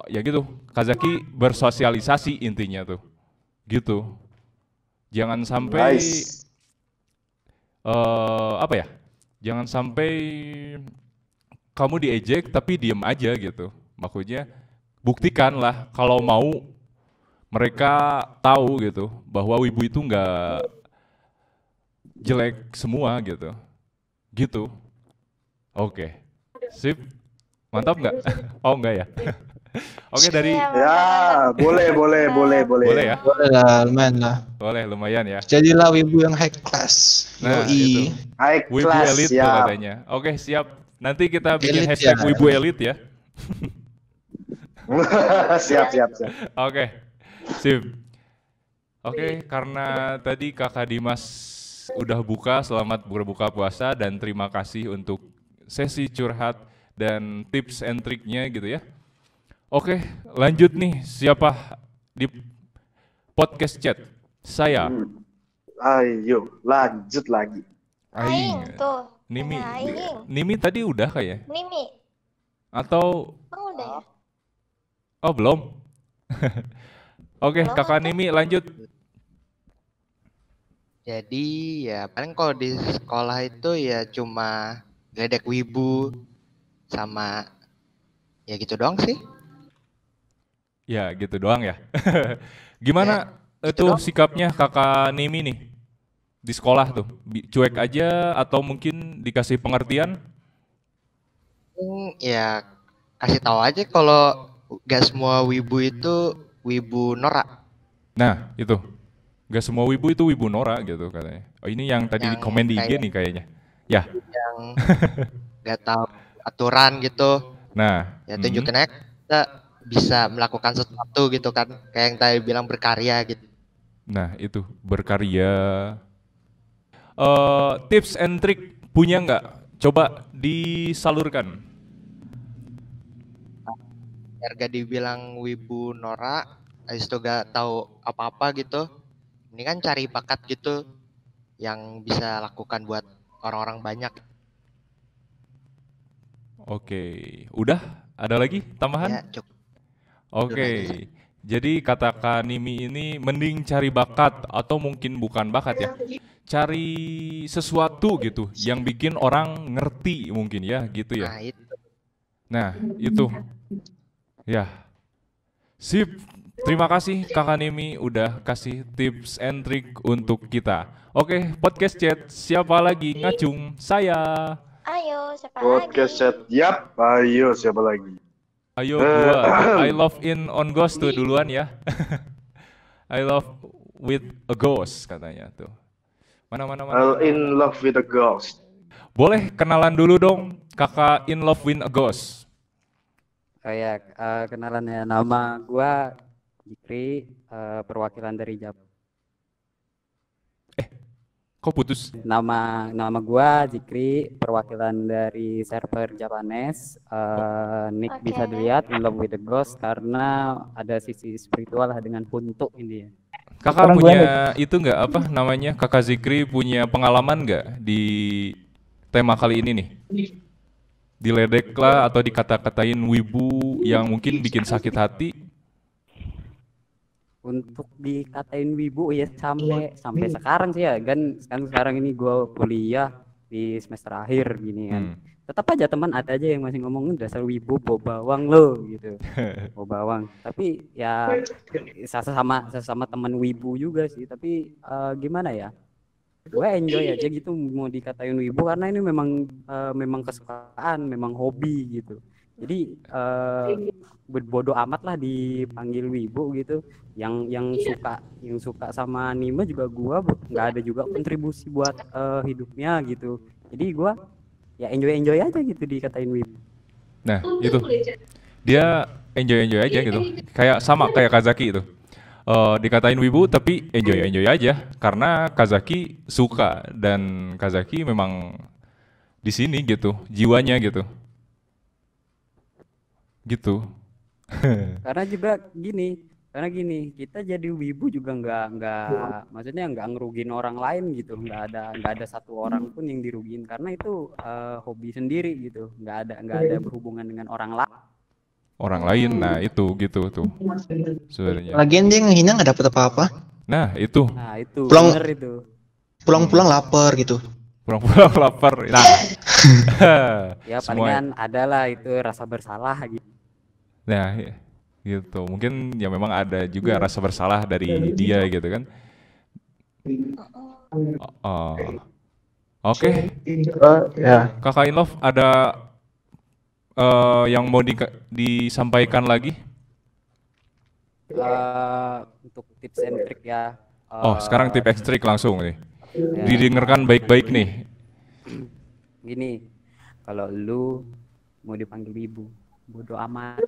C: ya gitu. Kazaki bersosialisasi intinya tuh. Gitu. Jangan sampai
A: Nice.
C: apa ya? Jangan sampai kamu diejek tapi diem aja gitu. Maksudnya buktikanlah kalau mau mereka tahu gitu bahwa wibu itu nggak jelek semua gitu. Gitu. Oke. Sip. Mantap nggak? Oh enggak ya. Oke dari
D: Iya,
A: Ya, boleh.
C: boleh ya.
E: Boleh lah, lumayan lah.
C: Boleh lumayan ya.
E: Jadilah wibu yang high class.
C: Nah,
E: Yoi.
C: itu.
A: High
C: Wibu
A: class
C: elit tuh
A: ya.
C: katanya. Oke, siap. Nanti kita bikin
E: Elit
C: hashtag
E: ya.
C: wibu elit ya.
A: siap.
C: Oke, sip. Oke, karena tadi Kakak Dimas udah buka, selamat berbuka puasa dan terima kasih untuk sesi curhat dan tips and triknya gitu ya. Oke, lanjut nih. Siapa di podcast chat? Saya.
A: Ayo, lanjut lagi.
D: Aing tuh.
C: Nimi.
D: Tanya Aing.
C: Nimi tadi udah kayak?
D: Nimi.
C: Atau
D: Oh udah ya.
C: oh belum? Oke,
D: Belum
C: Kakak
D: apa?
C: Nimi lanjut.
G: Jadi ya paling kalau di sekolah itu ya cuma geledek wibu sama ya gitu doang sih.
C: Ya gitu doang ya. Gimana
G: Ya,
C: itu
G: gitu doang.
C: sikapnya Kakak Nimi nih di sekolah tuh? Cuek aja atau mungkin dikasih pengertian?
G: Ya kasih tahu aja kalau gak semua wibu itu wibu norak.
C: Nah itu, gak semua wibu itu wibu Nora gitu katanya. Oh ini yang tadi
G: Yang
C: komen di IG
G: kayak-
C: nih kayaknya. Ya,
G: Yang gak tahu aturan gitu.
C: nah.
G: Ya tunjukin aja kita bisa melakukan sesuatu gitu kan. Kayak yang tadi bilang berkarya gitu.
C: Nah itu, berkarya. Tips and trick punya nggak? Coba disalurkan.
G: Biar gak dibilang wibu norak, habis itu gak tahu apa-apa gitu. Ini kan cari bakat gitu yang bisa lakukan buat orang-orang banyak.
C: Oke, udah? Ada lagi tambahan?
G: Ya, cukup.
C: Oke, jadi kata Kak Nimi ini mending cari bakat atau mungkin bukan bakat ya, cari sesuatu gitu yang bikin orang ngerti mungkin ya, gitu ya. Nah, itu. Ya. Sip. Terima kasih Kakak Nimi udah kasih tips and trick untuk kita. Oke, podcast chat. Siapa lagi ngacung? Saya.
D: Ayo, siapa
A: Podcast
D: lagi?
A: chat. Yap. Ayo, siapa lagi?
C: Ayo gua. I love in on ghost tuh duluan ya. I love with a ghost katanya tuh. Mana.
A: I'll in love with a ghost.
C: Boleh kenalan dulu dong, Kakak in love with a ghost.
H: Oh ya, kenalan ya. Nama gua Jikri, perwakilan dari Japan.
C: Kok putus?
H: Nama gua Jikri, perwakilan dari server Japanes. Nick bisa dilihat in love with the ghost karena ada sisi spiritual dengan huntu ini ya.
C: Kakak punya itu nggak apa namanya? Kakak Zikri punya pengalaman nggak di tema kali ini nih? Diledek lah atau dikata-katain wibu yang mungkin bikin sakit hati?
H: Untuk dikatain wibu ya sampai sekarang sih ya kan sekarang ini gua kuliah di semester akhir gini kan. Tetap aja teman ada aja yang masih ngomongin dasar wibu bawa bawang lo gitu. Bawa bawang. Tapi ya sesama teman wibu juga sih, tapi gimana ya? Gue enjoy aja gitu mau dikatain wibu karena ini memang kesukaan, memang hobi gitu. Jadi bodo amat lah dipanggil wibu gitu. Yang suka sama anime juga gua nggak ada juga kontribusi buat hidupnya gitu. Jadi gua ya enjoy aja gitu dikatain wibu.
C: Nah, itu. Dia enjoy aja gitu. Kayak sama kayak Kazaki itu. Dikatain wibu tapi enjoy aja karena Kazaki suka dan Kazaki memang di sini gitu, jiwanya gitu. Gitu.
H: Karena gini, kita jadi wibu juga maksudnya nggak ngerugin orang lain gitu, nggak ada satu orang pun yang dirugiin karena itu hobi sendiri gitu, nggak ada berhubungan dengan orang
C: lain. Nah itu gitu tuh sebenarnya.
E: Lagian dia ngehina nggak dapet apa-apa.
C: Nah itu
E: pulang lapar gitu.
C: Pulang lapar. Nah
H: ya palingan adalah itu rasa bersalah gitu.
C: Nah gitu, mungkin ya memang ada juga rasa bersalah dari dia gitu kan. Oke. Kakak in love ada yang mau disampaikan lagi?
H: Untuk tips and trick ya.
C: Sekarang tips and trick langsung nih. Didengarkan baik-baik nih.
H: Gini, kalau lu mau dipanggil ibu, bodo amat.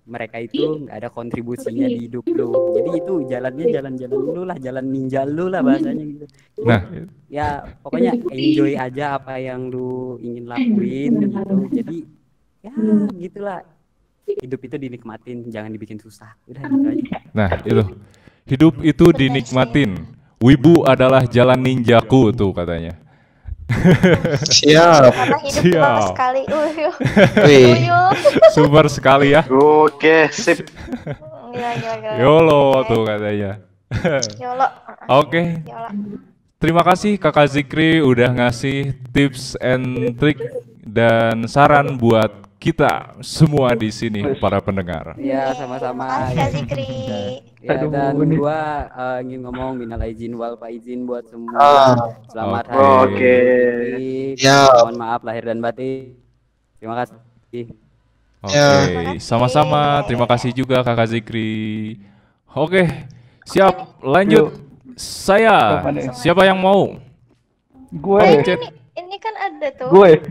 H: Mereka itu nggak ada kontribusinya di hidup lu. Jadi itu jalan lu lah, jalan ninja lu lah bahasanya gitu.
C: Nah,
H: ya pokoknya enjoy aja apa yang lu ingin lakuin gitu. Jadi ya gitulah. Hidup itu dinikmatin, jangan dibikin susah. Udah gitu aja.
C: Nah, itu. Hidup itu dinikmatin. Wibu adalah jalan ninjaku tuh katanya.
E: Siap.
D: Siap. Sekali.
C: Super sekali ya.
A: Oke, sip.
D: Gila.
C: YOLO tuh katanya.
D: YOLO.
C: Oke. Terima kasih Kakak Zikri udah ngasih tips and trick dan saran buat kita semua di sini para pendengar.
H: Ya, sama-sama.
D: Kak Zikri.
H: Ya, dan gua ingin ngomong minal izin wal faizin buat semua. Selamat hari.
A: Oke.
E: Ya.
H: Mohon maaf lahir dan batin. Terima kasih.
C: Oke, sama-sama. Terima kasih juga Kakak Zikri. Oke, siap. Lanjut. Saya. Siapa yang mau?
I: Gue.
D: Ini kan ada tuh.
I: Gue.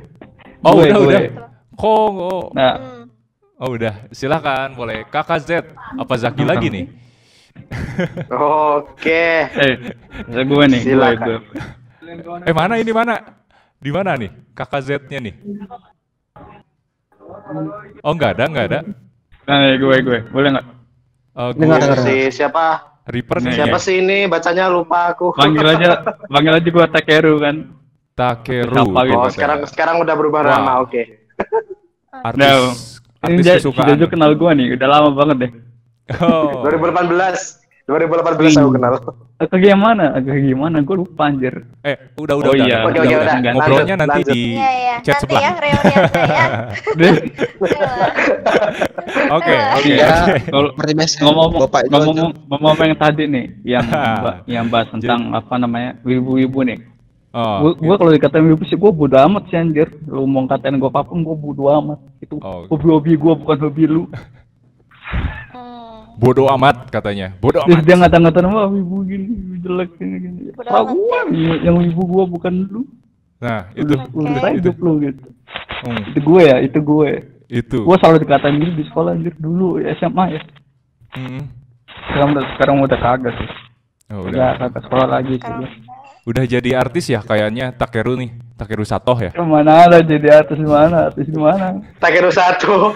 C: Udah. Kok.
I: Nah.
C: Udah. Silakan, boleh. Kakak Z. Apa Zaki lagi nih?
A: Oke.
I: Gue nih.
A: Silakan.
C: Mana ini mana? Di mana nih? Kakak Z-nya nih. Oh, enggak ada.
I: Nah, gue. Boleh enggak?
A: Siapa?
C: Reaper nih.
A: Siapa sih ini? Bacanya lupa aku.
I: Panggil aja gue Takeru kan.
C: Takeru.
I: Siapa gitu?
A: Oh, sekarang udah berubah
C: Wah.
A: nama, oke.
C: Artis
I: Ini si
C: kesukaan.
I: Jojo kenal gua nih, udah lama banget deh.
C: Oh.
A: 2018 aku kenal.
I: Agak gimana? Gua lupa anjir.
C: Udah.
I: Oh iya.
A: Oke, udah.
C: Ngobrolnya nanti
A: Lanjut.
C: di
D: Iya,
C: chat
D: nanti
C: sebelah.
D: ya reunian ya.
C: Oke.
E: Ya, seperti biasa. Bapak itu
I: Ngomong yang tadi nih, yang bahas tentang apa namanya wibu-wibu nih.
C: Oh,
I: Gua kalau dikatain wibu sih gua bodo amat sih anjir. Lu mau ngatain gua apapun gua bodo amat. Itu hobi-hobi gua bukan hobi lu.
C: bodoh amat katanya. Bodoh
I: Terus
C: amat.
I: dia ngata-ngatain wah wibu gini, jelek gini. Tahu gua yang wibu gua bukan lu.
C: Nah, itu
I: Udah hidup lu gitu.
C: Hmm.
I: Itu gue.
C: Itu.
I: Gua selalu dikatain gitu di sekolah anjir dulu ya SMA ya. Sekarang udah kagak sih.
C: Oh,
I: udah kagak sekolah lagi sih.
C: Udah jadi artis ya kayaknya Takeru nih. Takeru Sato ya.
I: Kemana ada jadi artis di mana?
A: Takeru Sato.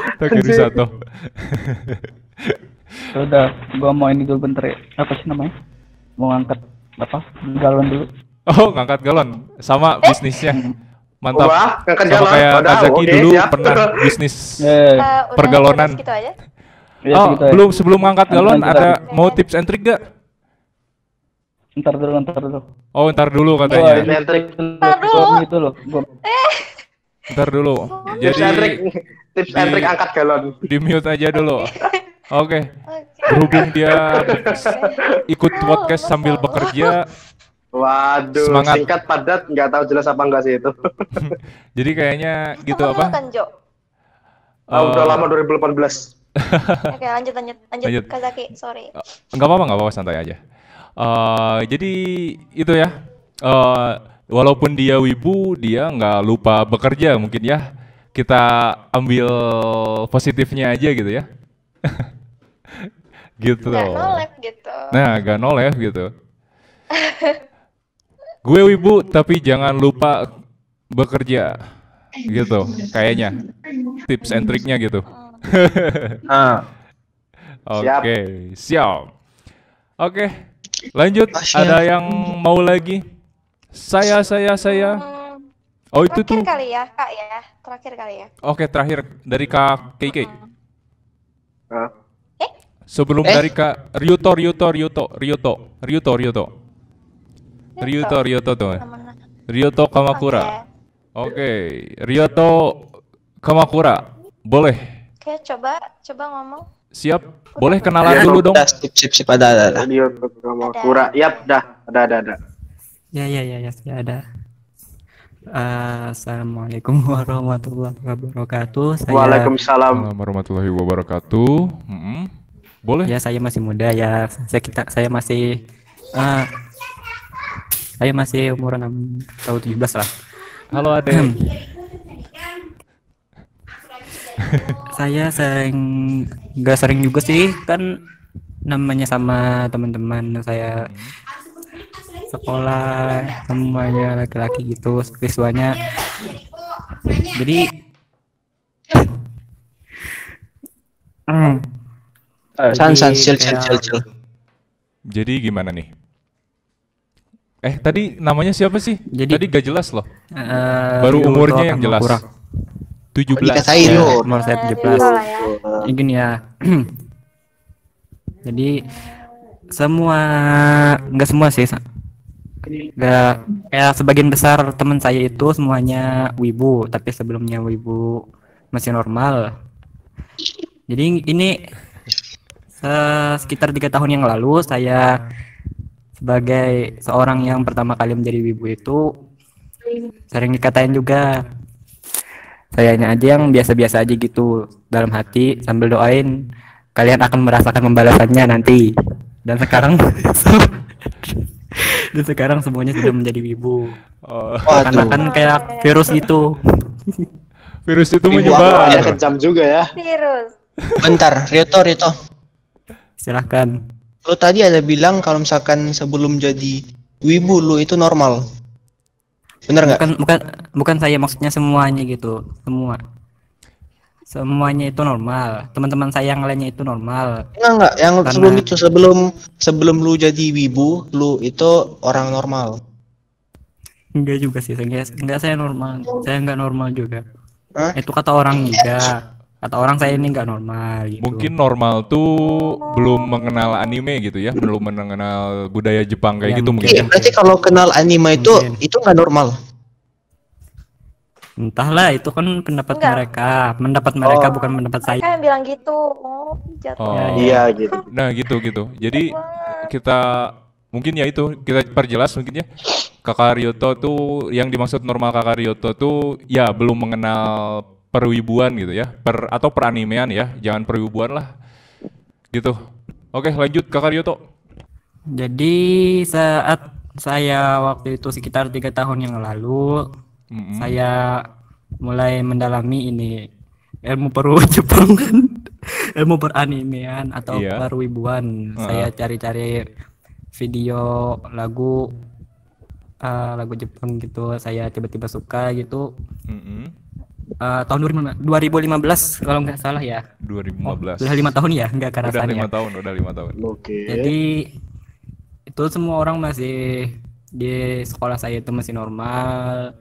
I: Udah, gua mau ini dulu bentar ya. Apa sih namanya? Mau ngangkat apa? Galon dulu.
C: Oh, ngangkat galon sama bisnisnya. Mantap.
A: Wah, ngangkat
C: sama
A: galon.
C: kayak
A: Waduh,
C: Kazaki
A: oke,
C: dulu
A: siap.
C: pernah bisnis
D: Udah
C: pergalonan.
D: gitu aja.
I: Ya,
C: Oh,
I: segitu ya.
C: belum sebelum ngangkat galon
I: Lanjut,
C: ada mau tips and trick gak?
I: Ntar dulu.
C: Oh, ntar dulu katanya.
D: Ntar dulu.
I: Gitu loh.
C: Ntar dulu.
A: Tips and trick angkat galon.
C: Di mute aja dulu. Oke. Berhubung dia ikut podcast sambil bekerja.
A: Waduh,
C: Semangat.
A: singkat padat, nggak tahu jelas apa enggak sih itu.
C: Jadi kayaknya gitu
D: Kamu
C: apa?
D: kan, Jo?
A: Udah lama 2018.
D: Oke, lanjut Kazaki, sorry.
C: Enggak apa-apa, santai aja. Jadi itu ya. Walaupun dia wibu, dia nggak lupa bekerja mungkin ya. Kita ambil positifnya aja gitu ya. Gitu.
D: Gak nolep gitu.
C: Nah, gak nolep gitu. Gue wibu tapi jangan lupa bekerja. Gitu, kayaknya. Tips and triknya gitu. Oke, siap. Oke, lanjut. Ada yang mau lagi? Saya. Oh, itu tuh.
D: Terakhir kali ya, Kak ya. Terakhir kali ya.
C: Oke, terakhir dari Kak KK. Sebelum dari Kak Ryuto tuh. Ryuto Kamakura. Oke, Ryuto Kamakura. Boleh.
D: Oke, coba ngomong.
C: Siap. Boleh kenalan dulu dong.
E: Sip ada.
A: Ryuto Kamakura. Yap, ada.
H: Ya, ada. Assalamualaikum warahmatullahi wabarakatuh.
A: Waalaikumsalam
C: warahmatullahi wabarakatuh. Boleh?
H: Ya, saya masih muda ya. Saya masih umuran 6 tahun 17 lah.
C: Halo Ade.
H: Saya nggak sering juga sih, kan namanya sama teman-teman saya sekolah semuanya laki-laki gitu, siswanya. Jadi
E: chill.
C: Jadi gimana nih? Tadi namanya siapa sih? Tadi gak jelas loh. Baru umurnya yang jelas. 17.
E: Dikatain lo.
H: Umur saya 17. Gini ya. Jadi nggak semua sih. Nggak, kayak sebagian besar teman saya itu semuanya wibu, tapi sebelumnya wibu masih normal. Jadi ini sekitar 3 tahun yang lalu saya sebagai seorang yang pertama kali menjadi wibu itu sering dikatain juga. Sayanya aja yang biasa-biasa aja gitu dalam hati sambil doain kalian akan merasakan pembalasannya nanti. Dan sekarang semuanya sudah menjadi wibu. Karena kan kayak virus gitu.
C: Virus itu menyebar.
A: Ya kejam juga ya.
D: Virus.
E: Bentar, Rito.
H: Silahkan.
E: Lo tadi ada bilang kalau misalkan sebelum jadi wibu lu itu normal. Bener nggak?
H: Bukan saya, maksudnya semuanya gitu. Semuanya itu normal. Teman-teman saya yang lainnya itu normal.
E: Enggak. Yang sebelum lu jadi wibu, lu itu orang normal.
H: Enggak juga sih, enggak saya normal. Saya enggak normal juga. Itu kata orang juga. Kata orang saya ini enggak normal gitu.
C: Mungkin normal tuh belum mengenal anime gitu ya, belum mengenal budaya Jepang kayak gitu mungkin.
E: Iya, berarti kalau kenal anime itu nggak normal.
H: Entahlah, itu kan pendapat mereka. Pendapat mereka bukan pendapat saya.
D: Mereka yang bilang gitu. Oh, jatuh.
A: Iya gitu.
C: Nah, gitu. Jadi kita mungkin ya itu kita perjelas mungkin ya. Kakak Ryoto tuh yang dimaksud normal Kakak Ryoto tuh ya belum mengenal perwibuan gitu ya, atau peranimean ya, jangan perwibuan lah. Gitu. Oke, lanjut Kakak Ryoto.
H: Jadi saat saya waktu itu sekitar 3 tahun yang lalu, saya mulai mendalami ini ilmu Jepang kan, ilmu peranimean atau perwibuan. Saya cari-cari video lagu Jepang gitu, saya tiba-tiba suka gitu. Tahun 2015 kalau nggak salah ya.
C: 2015.
H: Udah 5 tahun ya, nggak kerasa ya.
C: Udah 5 tahun.
A: Oke.
H: Jadi itu semua orang masih di sekolah saya itu masih normal.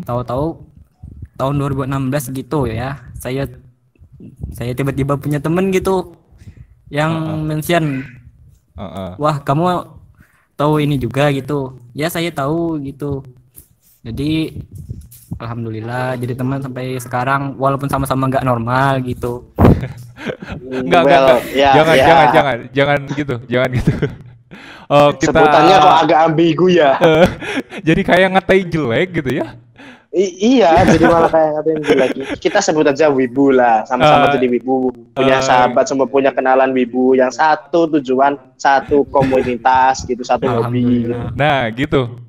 H: Tahu-tahu tahun 2016 gitu ya, saya tiba-tiba punya temen gitu yang mention, wah kamu tahu ini juga gitu. Ya saya tahu gitu. Jadi alhamdulillah jadi teman sampai sekarang walaupun sama-sama nggak normal gitu.
C: Enggak. Jangan gitu.
A: Sebutannya kok agak ambigu ya.
C: Jadi kayak ngatain jelek gitu ya.
A: Iya, jadi malah kayak ngatain jelek. Kita sebut aja wibu lah, sama-sama jadi wibu. Punya sahabat, semua punya kenalan wibu yang satu tujuan, satu komunitas gitu, satu hobi.
C: Nah, gitu.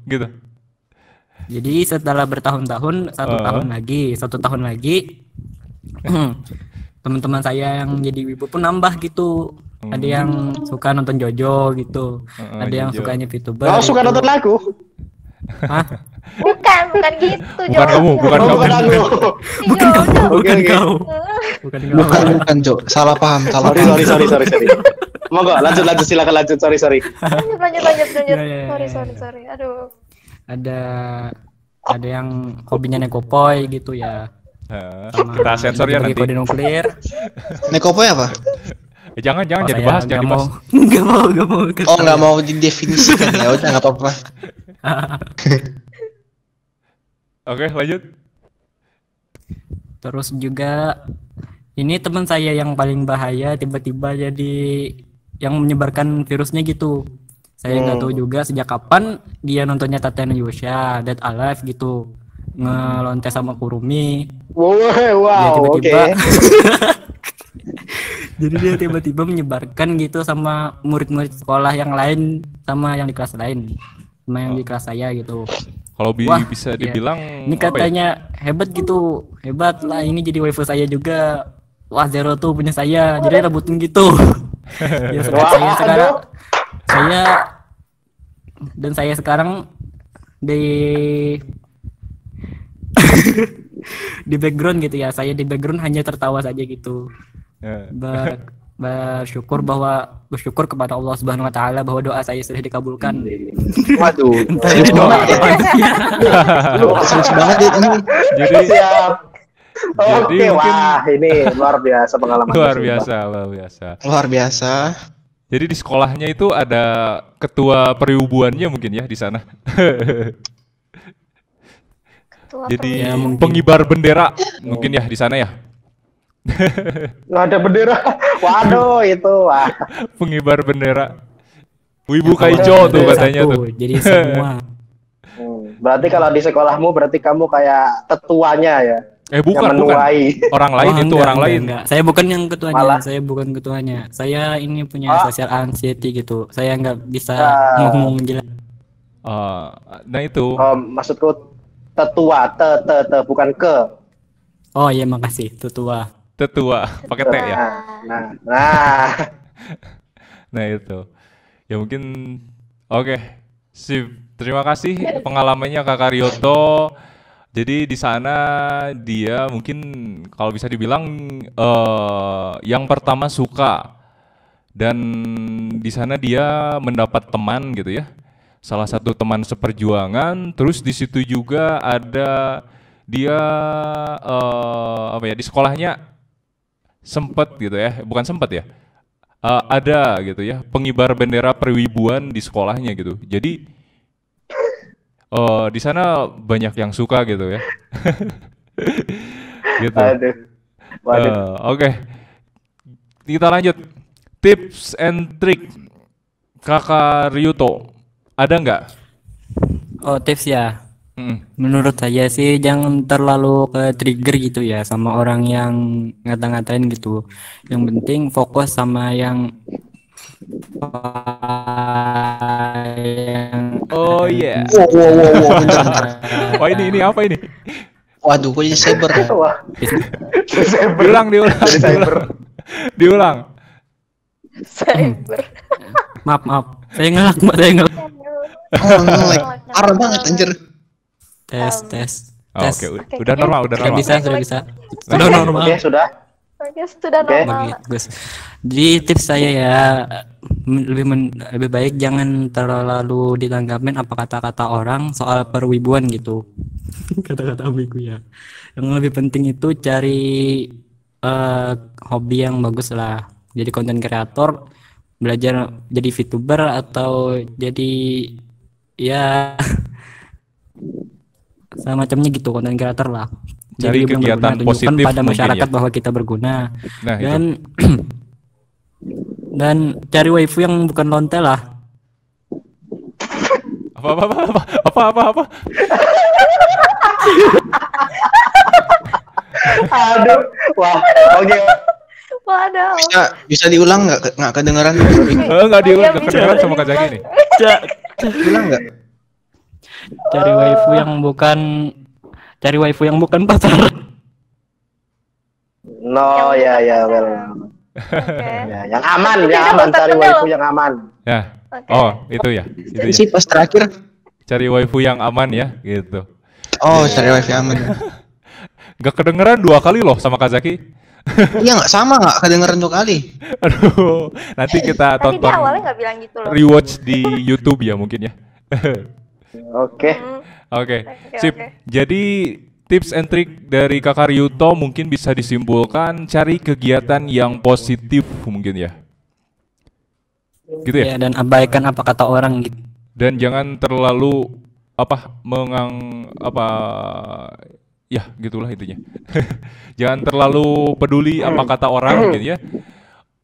H: Jadi setelah bertahun-tahun, satu tahun lagi teman-teman saya yang jadi wibu pun nambah gitu. Ada yang suka nonton Jojo gitu, ada yang sukanya VTuber.
A: Oh, suka nonton lagu?
H: Hah?
D: Bukan gitu.
C: Bukan kamu.
E: Bukan, Jo. Salah paham.
A: Sorry. Monggo, lanjut, silakan lanjut. Sorry.
D: Lanjut. Sorry. Aduh.
H: Ada yang hobinya nekopoy gitu ya.
C: Kita sensor ya nanti.
H: Kode nuklir.
E: Nekopoy apa?
C: Jangan dibahas.
H: Enggak mau.
E: Oh, enggak mau didefinisikan ya. Udah enggak apa-apa.
C: Oke, lanjut.
H: Terus juga ini teman saya yang paling bahaya tiba-tiba jadi yang menyebarkan virusnya gitu. Saya nggak tahu juga sejak kapan dia nontonnya Tateno Yusha, Dead Alive gitu, ngelonte sama Kurumi.
A: Wow,
H: oke. Jadi dia tiba-tiba menyebarkan gitu sama murid-murid sekolah yang lain, sama yang di kelas lain, sama yang di kelas saya gitu.
C: Kalau bisa dibilang
H: ini katanya hebat gitu, hebat lah ini jadi waifu saya juga. Wah, Zero tuh punya saya, jadi rebutin gitu. Ya saya sekarang di di background gitu ya. Saya di background hanya tertawa saja gitu. Bersyukur kepada Allah Subhanahu wa taala bahwa doa saya sudah dikabulkan.
E: Waduh. Serius banget ini.
C: Jadi
A: siap. Oke, wah ini luar biasa pengalaman.
C: Luar biasa. Jadi di sekolahnya itu ada ketua periubuannya mungkin ya di sana. Jadi ya, pengibar bendera mungkin ya di sana ya.
A: Nggak ada bendera. Waduh itu wah.
C: Pengibar bendera. Wibu Kaijo tuh katanya tuh.
H: Jadi semua.
A: Berarti kalau di sekolahmu berarti kamu kayak tetuanya ya.
C: Bukan. Orang lain itu orang lain.
H: Enggak. Saya bukan yang ketuanya. Saya ini punya social anxiety gitu. Saya nggak bisa ngomong jelas.
C: Nah itu.
A: Maksudku tetua, bukan ke.
H: Oh iya, makasih. Tetua,
C: pakai T ya. Nah itu. Ya mungkin oke. Sip. Terima kasih pengalamannya Kakak Ryoto. Jadi di sana dia mungkin kalau bisa dibilang yang pertama suka, dan di sana dia mendapat teman gitu ya. salah satu teman seperjuangan. Terus di situ juga ada dia di sekolahnya sempet gitu ya, bukan sempet ya, ada gitu ya pengibar bendera perwibuan di sekolahnya gitu. Jadi di sana banyak yang suka gitu ya. Gitu. Oke. Kita lanjut. Tips and trick Kakak Ryuto, ada nggak?
H: Oh, tips ya. Menurut saya sih jangan terlalu ke trigger gitu ya sama orang yang ngata-ngatain gitu. Yang penting fokus sama yang
C: oh iya. Wah ini apa ini?
E: Waduh, kok jadi cyber.
C: Diulang.
D: Cyber.
H: Maaf. Saya ngelak, Mbak. Saya ngelak.
E: Oh, ngelak. Parah banget anjir.
H: Tes.
C: Oke, udah normal.
H: Sudah bisa. Sudah normal.
A: Oke, sudah.
D: Oke, sudah normal.
H: Bagus. Jadi tips saya ya lebih baik jangan terlalu ditanggapin apa kata-kata orang soal perwibuan gitu. Kata-kata ambigu ya. Yang lebih penting itu cari hobi yang bagus lah. Jadi konten kreator, belajar jadi VTuber atau jadi ya semacamnya gitu, konten kreator lah.
C: Cari kegiatan positif
H: pada masyarakat ya, bahwa kita berguna.
C: Nah,
H: dan cari waifu yang bukan lonte lah.
C: Apa?
A: Aduh, wah, oke.
D: Waduh.
E: Bisa diulang nggak kedengeran?
C: Nggak diulang, kedengeran sama Kak Zaki nih.
E: Ulang nggak?
H: Cari waifu yang bukan pacar.
A: No, ya, well. Ya, yang aman, cari waifu yang aman.
C: Ya. Oh, itu ya.
E: Sih pas terakhir.
C: Cari waifu yang aman ya, gitu.
E: Oh, cari waifu yang aman.
C: Gak kedengeran 2 kali loh sama Kak Zaki.
E: Iya nggak kedengeran 2 kali.
C: Aduh, nanti kita tonton.
D: Tadi awalnya nggak bilang gitu loh.
C: Rewatch di YouTube ya mungkin ya. Oke. Sip. Jadi tips and trick dari Kakak Ryuto mungkin bisa disimpulkan cari kegiatan yang positif mungkin ya. Gitu ya.
H: Dan abaikan apa kata orang gitu.
C: Dan jangan terlalu ya gitulah intinya. Jangan terlalu peduli apa kata orang gitu ya.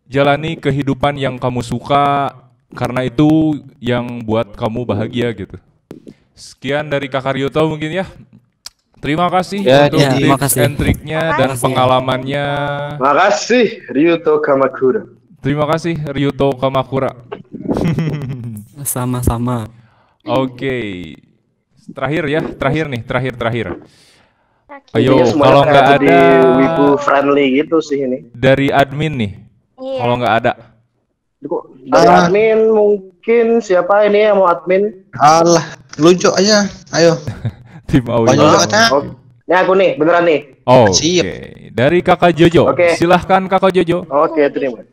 C: Jalani kehidupan yang kamu suka karena itu yang buat kamu bahagia gitu. Sekian dari Kakak Ryuto mungkin ya. Terima kasih untuk tips and triknya dan pengalamannya.
A: Makasih Ryuto Kamakura.
C: Terima kasih Ryuto Kamakura.
H: Sama-sama.
C: Oke. Terakhir. Ayo, kalau nggak ada
A: wibu friendly gitu sih ini.
C: Dari admin nih. Yeah. Kalau nggak ada.
A: Dari admin mungkin siapa ini yang mau admin?
E: Allah, lucu aja. Ayo.
C: Tim Aulia.
A: Ini aku nih, beneran nih.
C: Oh, Oke. Dari Kakak Jojo. Silahkan Kakak Jojo.
A: Oke, terima.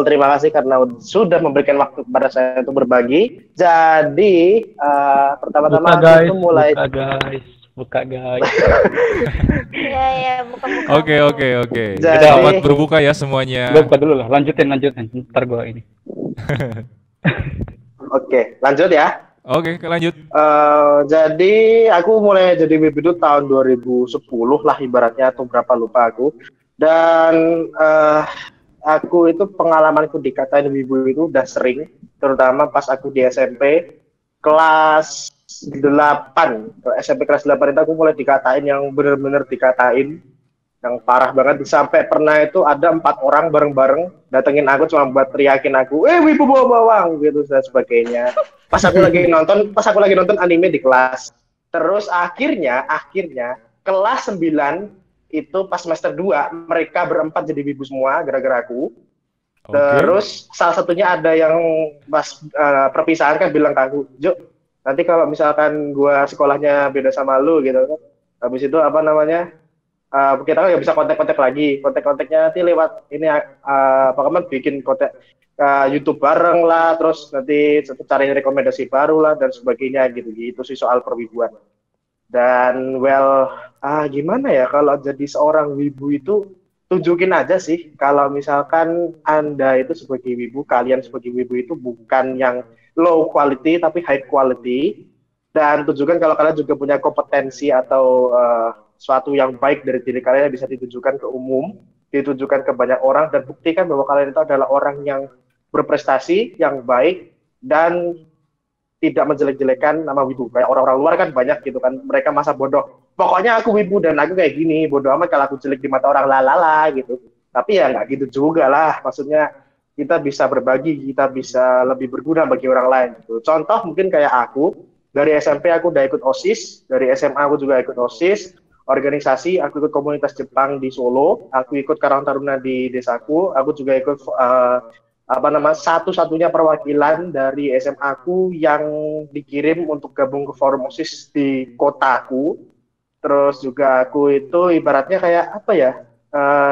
A: Terima kasih karena sudah memberikan waktu kepada saya untuk berbagi. Jadi, pertama-tama
I: aku
A: mulai.
I: Buka guys.
D: Iya, buka.
C: Oke. Selamat berbuka ya semuanya.
I: Gue buka dulu lah. Lanjutin. Ntar gue ini.
A: Oke, lanjut ya.
C: Oke, lanjut.
A: Jadi aku mulai jadi wibu itu tahun 2010 lah ibaratnya atau berapa lupa aku. Dan aku itu pengalamanku dikatain wibu itu udah sering, terutama pas aku di SMP kelas 8. SMP kelas 8 itu aku mulai dikatain yang bener-bener dikatain yang parah banget, sampai pernah itu ada 4 orang bareng-bareng datengin aku cuma buat teriakin aku, wibu bawa bawang gitu dan sebagainya. Pas aku lagi nonton anime di kelas. Terus akhirnya kelas 9 itu pas semester 2 mereka berempat jadi wibu semua gara-gara aku. Terus salah satunya ada yang pas perpisahan kan bilang ke aku, Jo, nanti kalau misalkan gua sekolahnya beda sama lu gitu kan, habis itu kita kan nggak bisa kontak-kontak lagi. Kontak-kontaknya nanti lewat ini Pak Kaman bikin kontak YouTube bareng lah, terus nanti cari rekomendasi baru lah dan sebagainya gitu sih soal perwibuan. Dan gimana ya kalau jadi seorang wibu itu tunjukin aja sih kalau misalkan Anda itu sebagai wibu, kalian sebagai wibu itu bukan yang low quality tapi high quality, dan tunjukkan kalau kalian juga punya kompetensi atau suatu yang baik dari diri kalian yang bisa ditunjukkan ke umum, ditunjukkan ke banyak orang, dan buktikan bahwa kalian itu adalah orang yang berprestasi, yang baik, dan tidak menjelek-jelekan nama wibu. Kayak orang-orang luar kan banyak gitu kan, mereka masa bodoh. Pokoknya aku wibu dan aku kayak gini, bodoh amat kalau aku jelek di mata orang, lalala gitu. Tapi ya nggak gitu juga lah, maksudnya kita bisa berbagi, kita bisa lebih berguna bagi orang lain gitu. Contoh mungkin kayak aku, dari SMP aku udah ikut OSIS, dari SMA aku juga ikut OSIS, organisasi, aku ikut komunitas Jepang di Solo, aku ikut Karang Taruna di desaku, aku juga ikut satu-satunya perwakilan dari SMA aku yang dikirim untuk gabung ke forum OSIS di kotaku. Terus juga aku itu ibaratnya kayak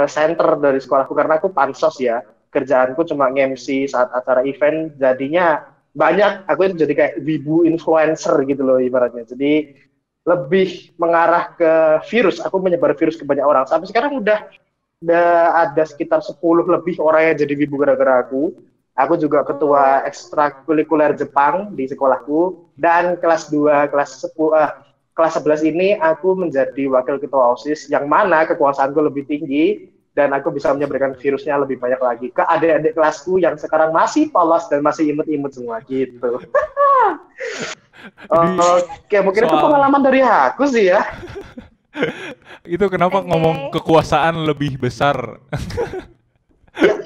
A: center dari sekolahku, karena aku pansos ya, kerjaanku cuma nge-MC saat acara event, jadinya banyak aku itu jadi kayak wibu influencer gitu loh ibaratnya. Jadi lebih mengarah ke virus, aku menyebar virus ke banyak orang. Sampai sekarang udah ada sekitar 10 lebih orang yang jadi wibu gara-gara aku. Aku juga ketua ekstrakurikuler Jepang di sekolahku, dan kelas 2, kelas 11 ini aku menjadi wakil ketua OSIS, yang mana kekuasaanku lebih tinggi dan aku bisa menyebarkan virusnya lebih banyak lagi ke adik-adik kelasku yang sekarang masih polos dan masih imut-imut semua gitu. Oke, mungkin itu pengalaman dari aku sih ya.
C: Itu kenapa ngomong kekuasaan lebih besar?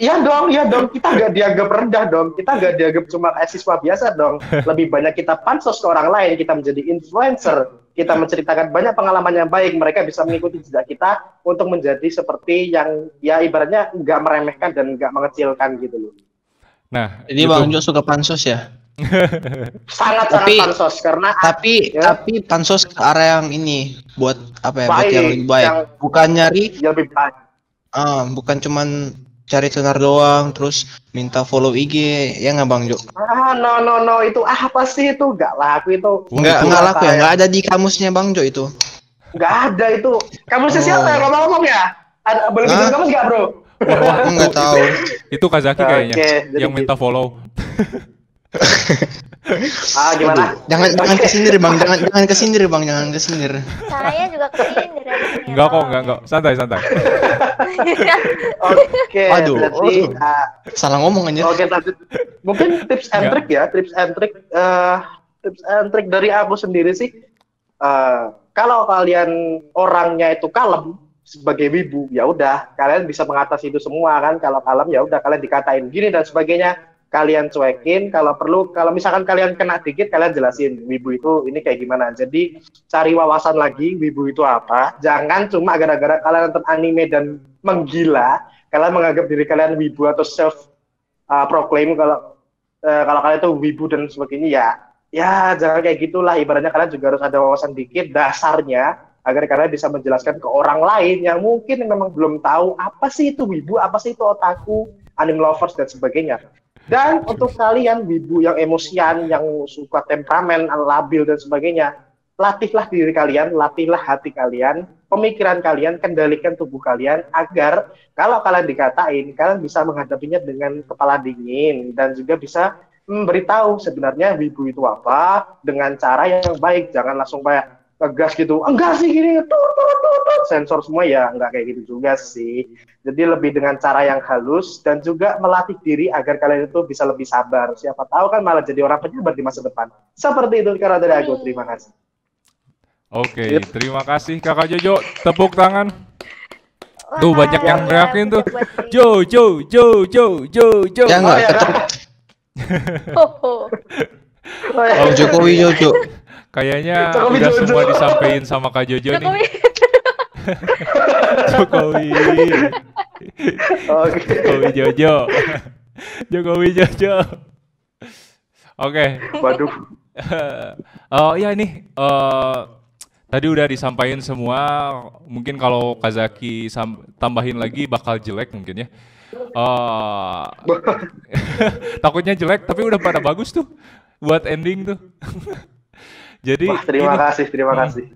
A: Ya dong, kita nggak dianggap rendah dong, kita nggak dianggap cuma siswa biasa dong. Lebih banyak kita pansos ke orang lain, kita menjadi influencer, kita menceritakan banyak pengalaman yang baik, mereka bisa mengikuti jejak kita untuk menjadi seperti yang ya ibaratnya nggak meremehkan dan nggak mengecilkan gitu loh.
C: Nah,
E: jadi Bang Jo suka pansos ya?
A: Sangat pansos karena
E: tapi pansos ke arah yang ini buat apa ya? Buat yang lebih baik, bukan nyari
A: yang lebih baik.
E: Bukan cuman cari tenar doang terus minta follow IG, ya nggak Bang Jo?
A: No, itu apa sih itu? Nggak laku itu.
E: Nggak laku ya? Nggak ada di kamusnya Bang Jo itu?
A: Nggak ada itu. Kamusnya siapa ya? Ngomong ya? Boleh bikin kamus nggak bro?
E: Nggak tahu.
C: Itu Kazaki kayaknya yang minta follow.
A: Gimana?
E: Jangan kesindir Bang, jangan kesindir Bang, jangan kesindir.
D: Saya juga kesindir.
C: Enggak, santai.
A: Oke,
E: aduh,
A: berarti
E: salah ngomong aja.
A: Oke, lanjut. Mungkin tips and trick dari aku sendiri sih. Kalau kalian orangnya itu kalem sebagai wibu, ya udah kalian bisa mengatasi itu semua kan. Kalau kalem ya udah kalian dikatain gini dan sebagainya, kalian cuekin. Kalau perlu, kalau misalkan kalian kena dikit, kalian jelasin wibu itu ini kayak gimana. Jadi cari wawasan lagi wibu itu apa. Jangan cuma gara-gara kalian nonton anime dan menggila, kalian menganggap diri kalian wibu atau self proclaim kalau kalian itu wibu dan sebagainya. Ya jangan kayak gitulah. Ibaratnya kalian juga harus ada wawasan dikit dasarnya agar kalian bisa menjelaskan ke orang lain yang mungkin memang belum tahu apa sih itu wibu, apa sih itu otaku, anime lovers dan sebagainya. Dan untuk kalian wibu yang emosian, yang suka temperamen, labil dan sebagainya, latihlah diri kalian, latihlah hati kalian, pemikiran kalian, kendalikan tubuh kalian agar kalau kalian dikatain, kalian bisa menghadapinya dengan kepala dingin dan juga bisa memberitahu sebenarnya wibu itu apa dengan cara yang baik. Jangan langsung kayak ngegas gitu, enggak sih gini, sensor semua ya, enggak kayak gitu juga sih. Jadi lebih dengan cara yang halus dan juga melatih diri agar kalian itu bisa lebih sabar. Siapa tahu kan malah jadi orang penyabar di masa depan. Seperti itu karena dari aku. Terima kasih.
C: Oke, terima kasih Kakak Jojo. Tepuk tangan. Tuh banyak yang teriakin tuh. Jo.
E: Ya enggak Jokowi Jojo.
C: Kayaknya udah semua disampaikan sama Kak Jojo nih. Jokowi Jojo. Oke.
A: Waduh.
C: Ya nih Tadi udah disampaikan semua, mungkin kalau Kazaki tambahin lagi bakal jelek mungkin ya. Takutnya jelek, tapi udah pada bagus tuh buat ending tuh. Jadi
A: wah, terima kasih.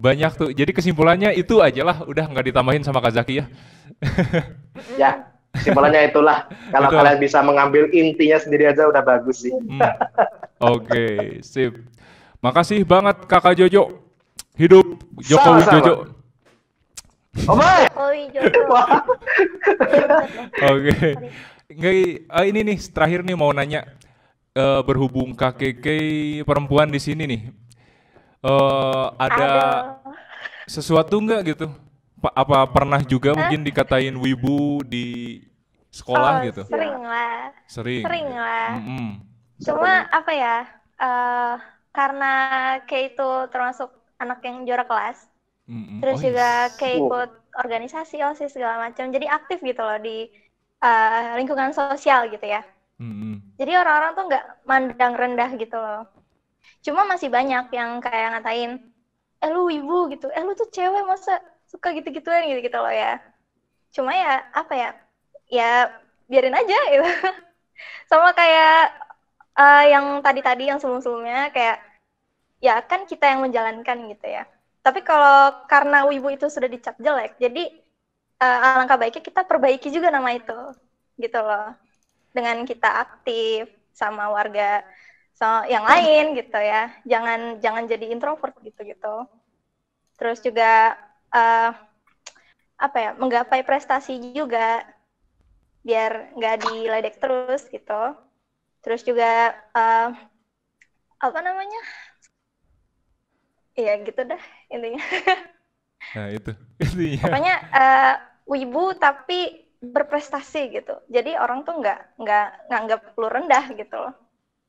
C: Banyak tuh. Jadi kesimpulannya itu aja lah, udah nggak ditambahin sama Kazaki ya.
A: Ya, kesimpulannya itulah. Kalau kalian bisa mengambil intinya sendiri aja udah bagus sih.
C: Oke, sip. Makasih banget Kakak Jojo. Hidup Jokowi Jojo.
D: Jokowi Jojo.
C: Oke. Ini nih terakhir nih mau nanya. Berhubung KKK perempuan di sini nih. Ada sesuatu nggak gitu? Apa pernah juga mungkin dikatain wibu di sekolah gitu?
D: Sering lah.
C: Sering
D: lah. Cuma apa ya? Karena kayak itu termasuk anak yang juara kelas. Terus juga kayak ikut organisasi, OSIS segala macam. Jadi aktif gitu loh di lingkungan sosial gitu ya. Jadi orang-orang tuh nggak mandang rendah gitu loh. Cuma masih banyak yang kayak ngatain, lu wibu gitu, lu tuh cewek masa suka gitu-gituan gitu loh ya. Cuma ya apa ya, ya biarin aja gitu. Sama kayak yang tadi yang sebelum-sebelumnya kayak, ya kan kita yang menjalankan gitu ya. Tapi kalau karena wibu itu sudah dicap jelek, jadi alangkah baiknya kita perbaiki juga nama itu gitu loh. Dengan kita aktif sama warga sama yang lain gitu ya, jangan jadi introvert gitu. Terus juga apa ya, menggapai prestasi juga biar nggak diledek terus gitu. Terus juga apa namanya, ya gitu dah intinya.
C: Nah itu intinya.
D: Pokoknya wibu tapi berprestasi gitu. Jadi orang tuh nggak nganggap lu rendah gitu loh.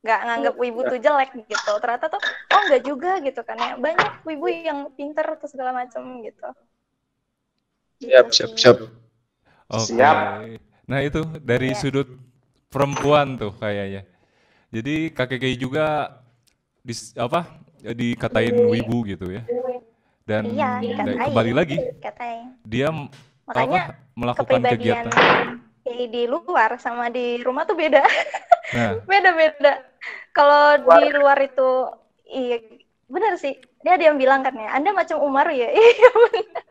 D: Nggak nganggap wibu tuh jelek gitu. Ternyata tuh nggak juga gitu kan ya. Banyak wibu yang pinter atau segala macam gitu.
E: Siap.
C: Siap. Nah itu dari sudut perempuan tuh kayaknya. Jadi KKK juga dikatain wibu gitu ya. Dan kembali lagi dia melakukan kegiatan
D: di luar sama di rumah tuh beda. Nah. beda. Kalau di luar itu iya benar sih. Dia bilang kan ya, Anda macam Umar ya. Iya benar.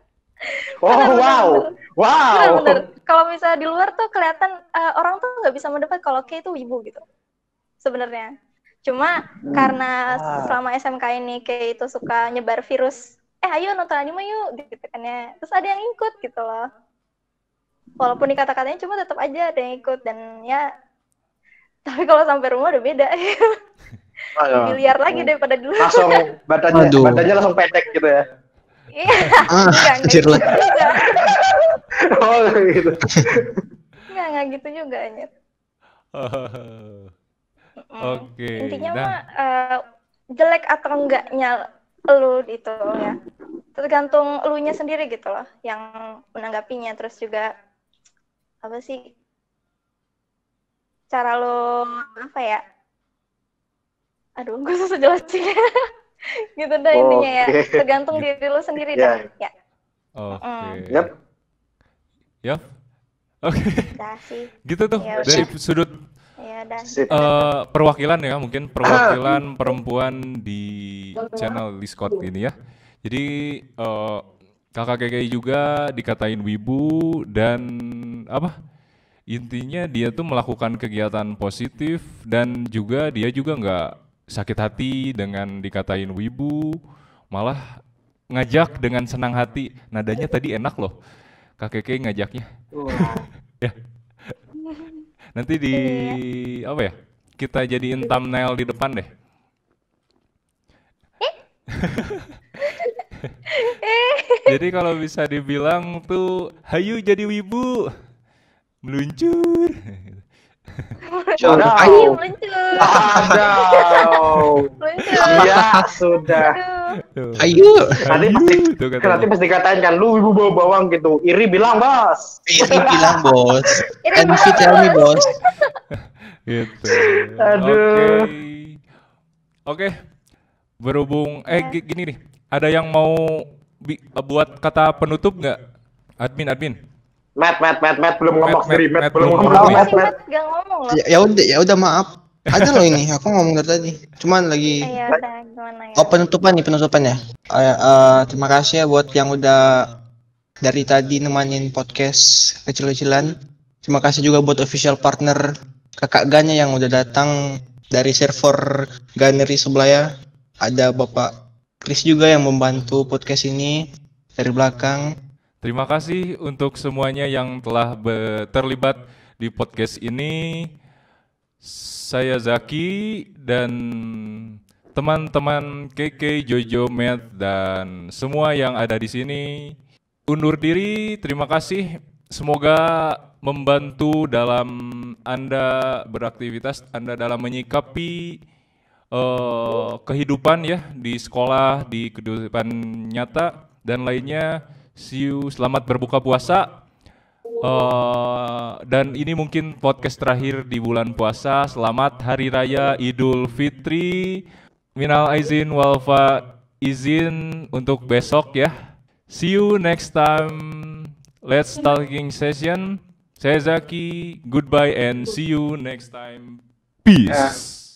A: Wow.
D: Benar. Kalau misalnya di luar tuh kelihatan orang tuh nggak bisa mendebat kalau kayak itu wibu gitu. Sebenarnya. Cuma karena selama SMK ini kayak itu suka nyebar virus. Ayo nonton anime yuk gitu kan ya. Terus ada yang ikut gitu loh. Walaupun dikata-katanya cuma tetap aja ada yang ikut dan ya. Tapi kalau sampai rumah udah beda. Miliar lagi daripada dulu.
A: Langsung badannya langsung pendek gitu ya.
D: Iya.
E: Anjir lah.
A: Oh gitu.
D: Enggak gitu juga anjir.
C: Oke.
D: Intinya mah jelek atau enggaknya lu itu ya. Tergantung elunya sendiri gitu loh yang menanggapinya. Terus juga apa sih cara lo apa ya? Aduh, gue susah jelasin. Gitu dah intinya ya. Tergantung diri lo sendiri dah. Ya.
C: Oke.
A: Yap.
C: Oke. Gitu tuh dari sudut perwakilan ya, mungkin perwakilan perempuan di channel Discord ini ya. Jadi kakak KKI juga dikatain wibu dan apa? Intinya dia tuh melakukan kegiatan positif dan juga dia juga nggak sakit hati dengan dikatain wibu, malah ngajak dengan senang hati. Nadanya tadi enak loh, KKI ngajaknya. Ya. Nanti di apa ya? Kita jadiin thumbnail di depan deh. Jadi kalau bisa dibilang tuh, hayu jadi wibu, meluncur.
D: Ayo meluncur.
A: Ya sudah.
E: Ayo.
A: Nanti pasti dikatain kan, lu wibu bawa bawang gitu. Iri bilang bos.
E: Iri bilang bos. Envy tell me bos.
C: Gitu.
A: Aduh.
C: Oke. Berhubung gini nih. Ada yang mau buat kata penutup nggak? Admin.
A: Matt belum ngomong sendiri. Matt belum
D: ngomong.
A: Matt.
D: Gak ngomong loh.
E: Ya udah maaf. Ada loh ini, aku ngomong dari tadi. Cuman lagi penutupannya. Terima kasih ya buat yang udah dari tadi nemanin podcast kecil-kecilan. Terima kasih juga buat official partner Kakak Ganya yang udah datang dari server Ganeri sebelah ya. Ada Bapak Chris juga yang membantu podcast ini dari belakang.
C: Terima kasih untuk semuanya yang telah terlibat di podcast ini. Saya Zaki dan teman-teman Keke, Jojo, Matt, dan semua yang ada di sini undur diri. Terima kasih. Semoga membantu dalam Anda beraktivitas, Anda dalam menyikapi kehidupan ya di sekolah, di kehidupan nyata dan lainnya. See you, selamat berbuka puasa. Dan ini mungkin podcast terakhir di bulan puasa. Selamat Hari Raya Idul Fitri. Minal aizin wal faizin untuk besok ya. See you next time. Let's talking session. Saya Zaki. Goodbye and see you next time. Peace.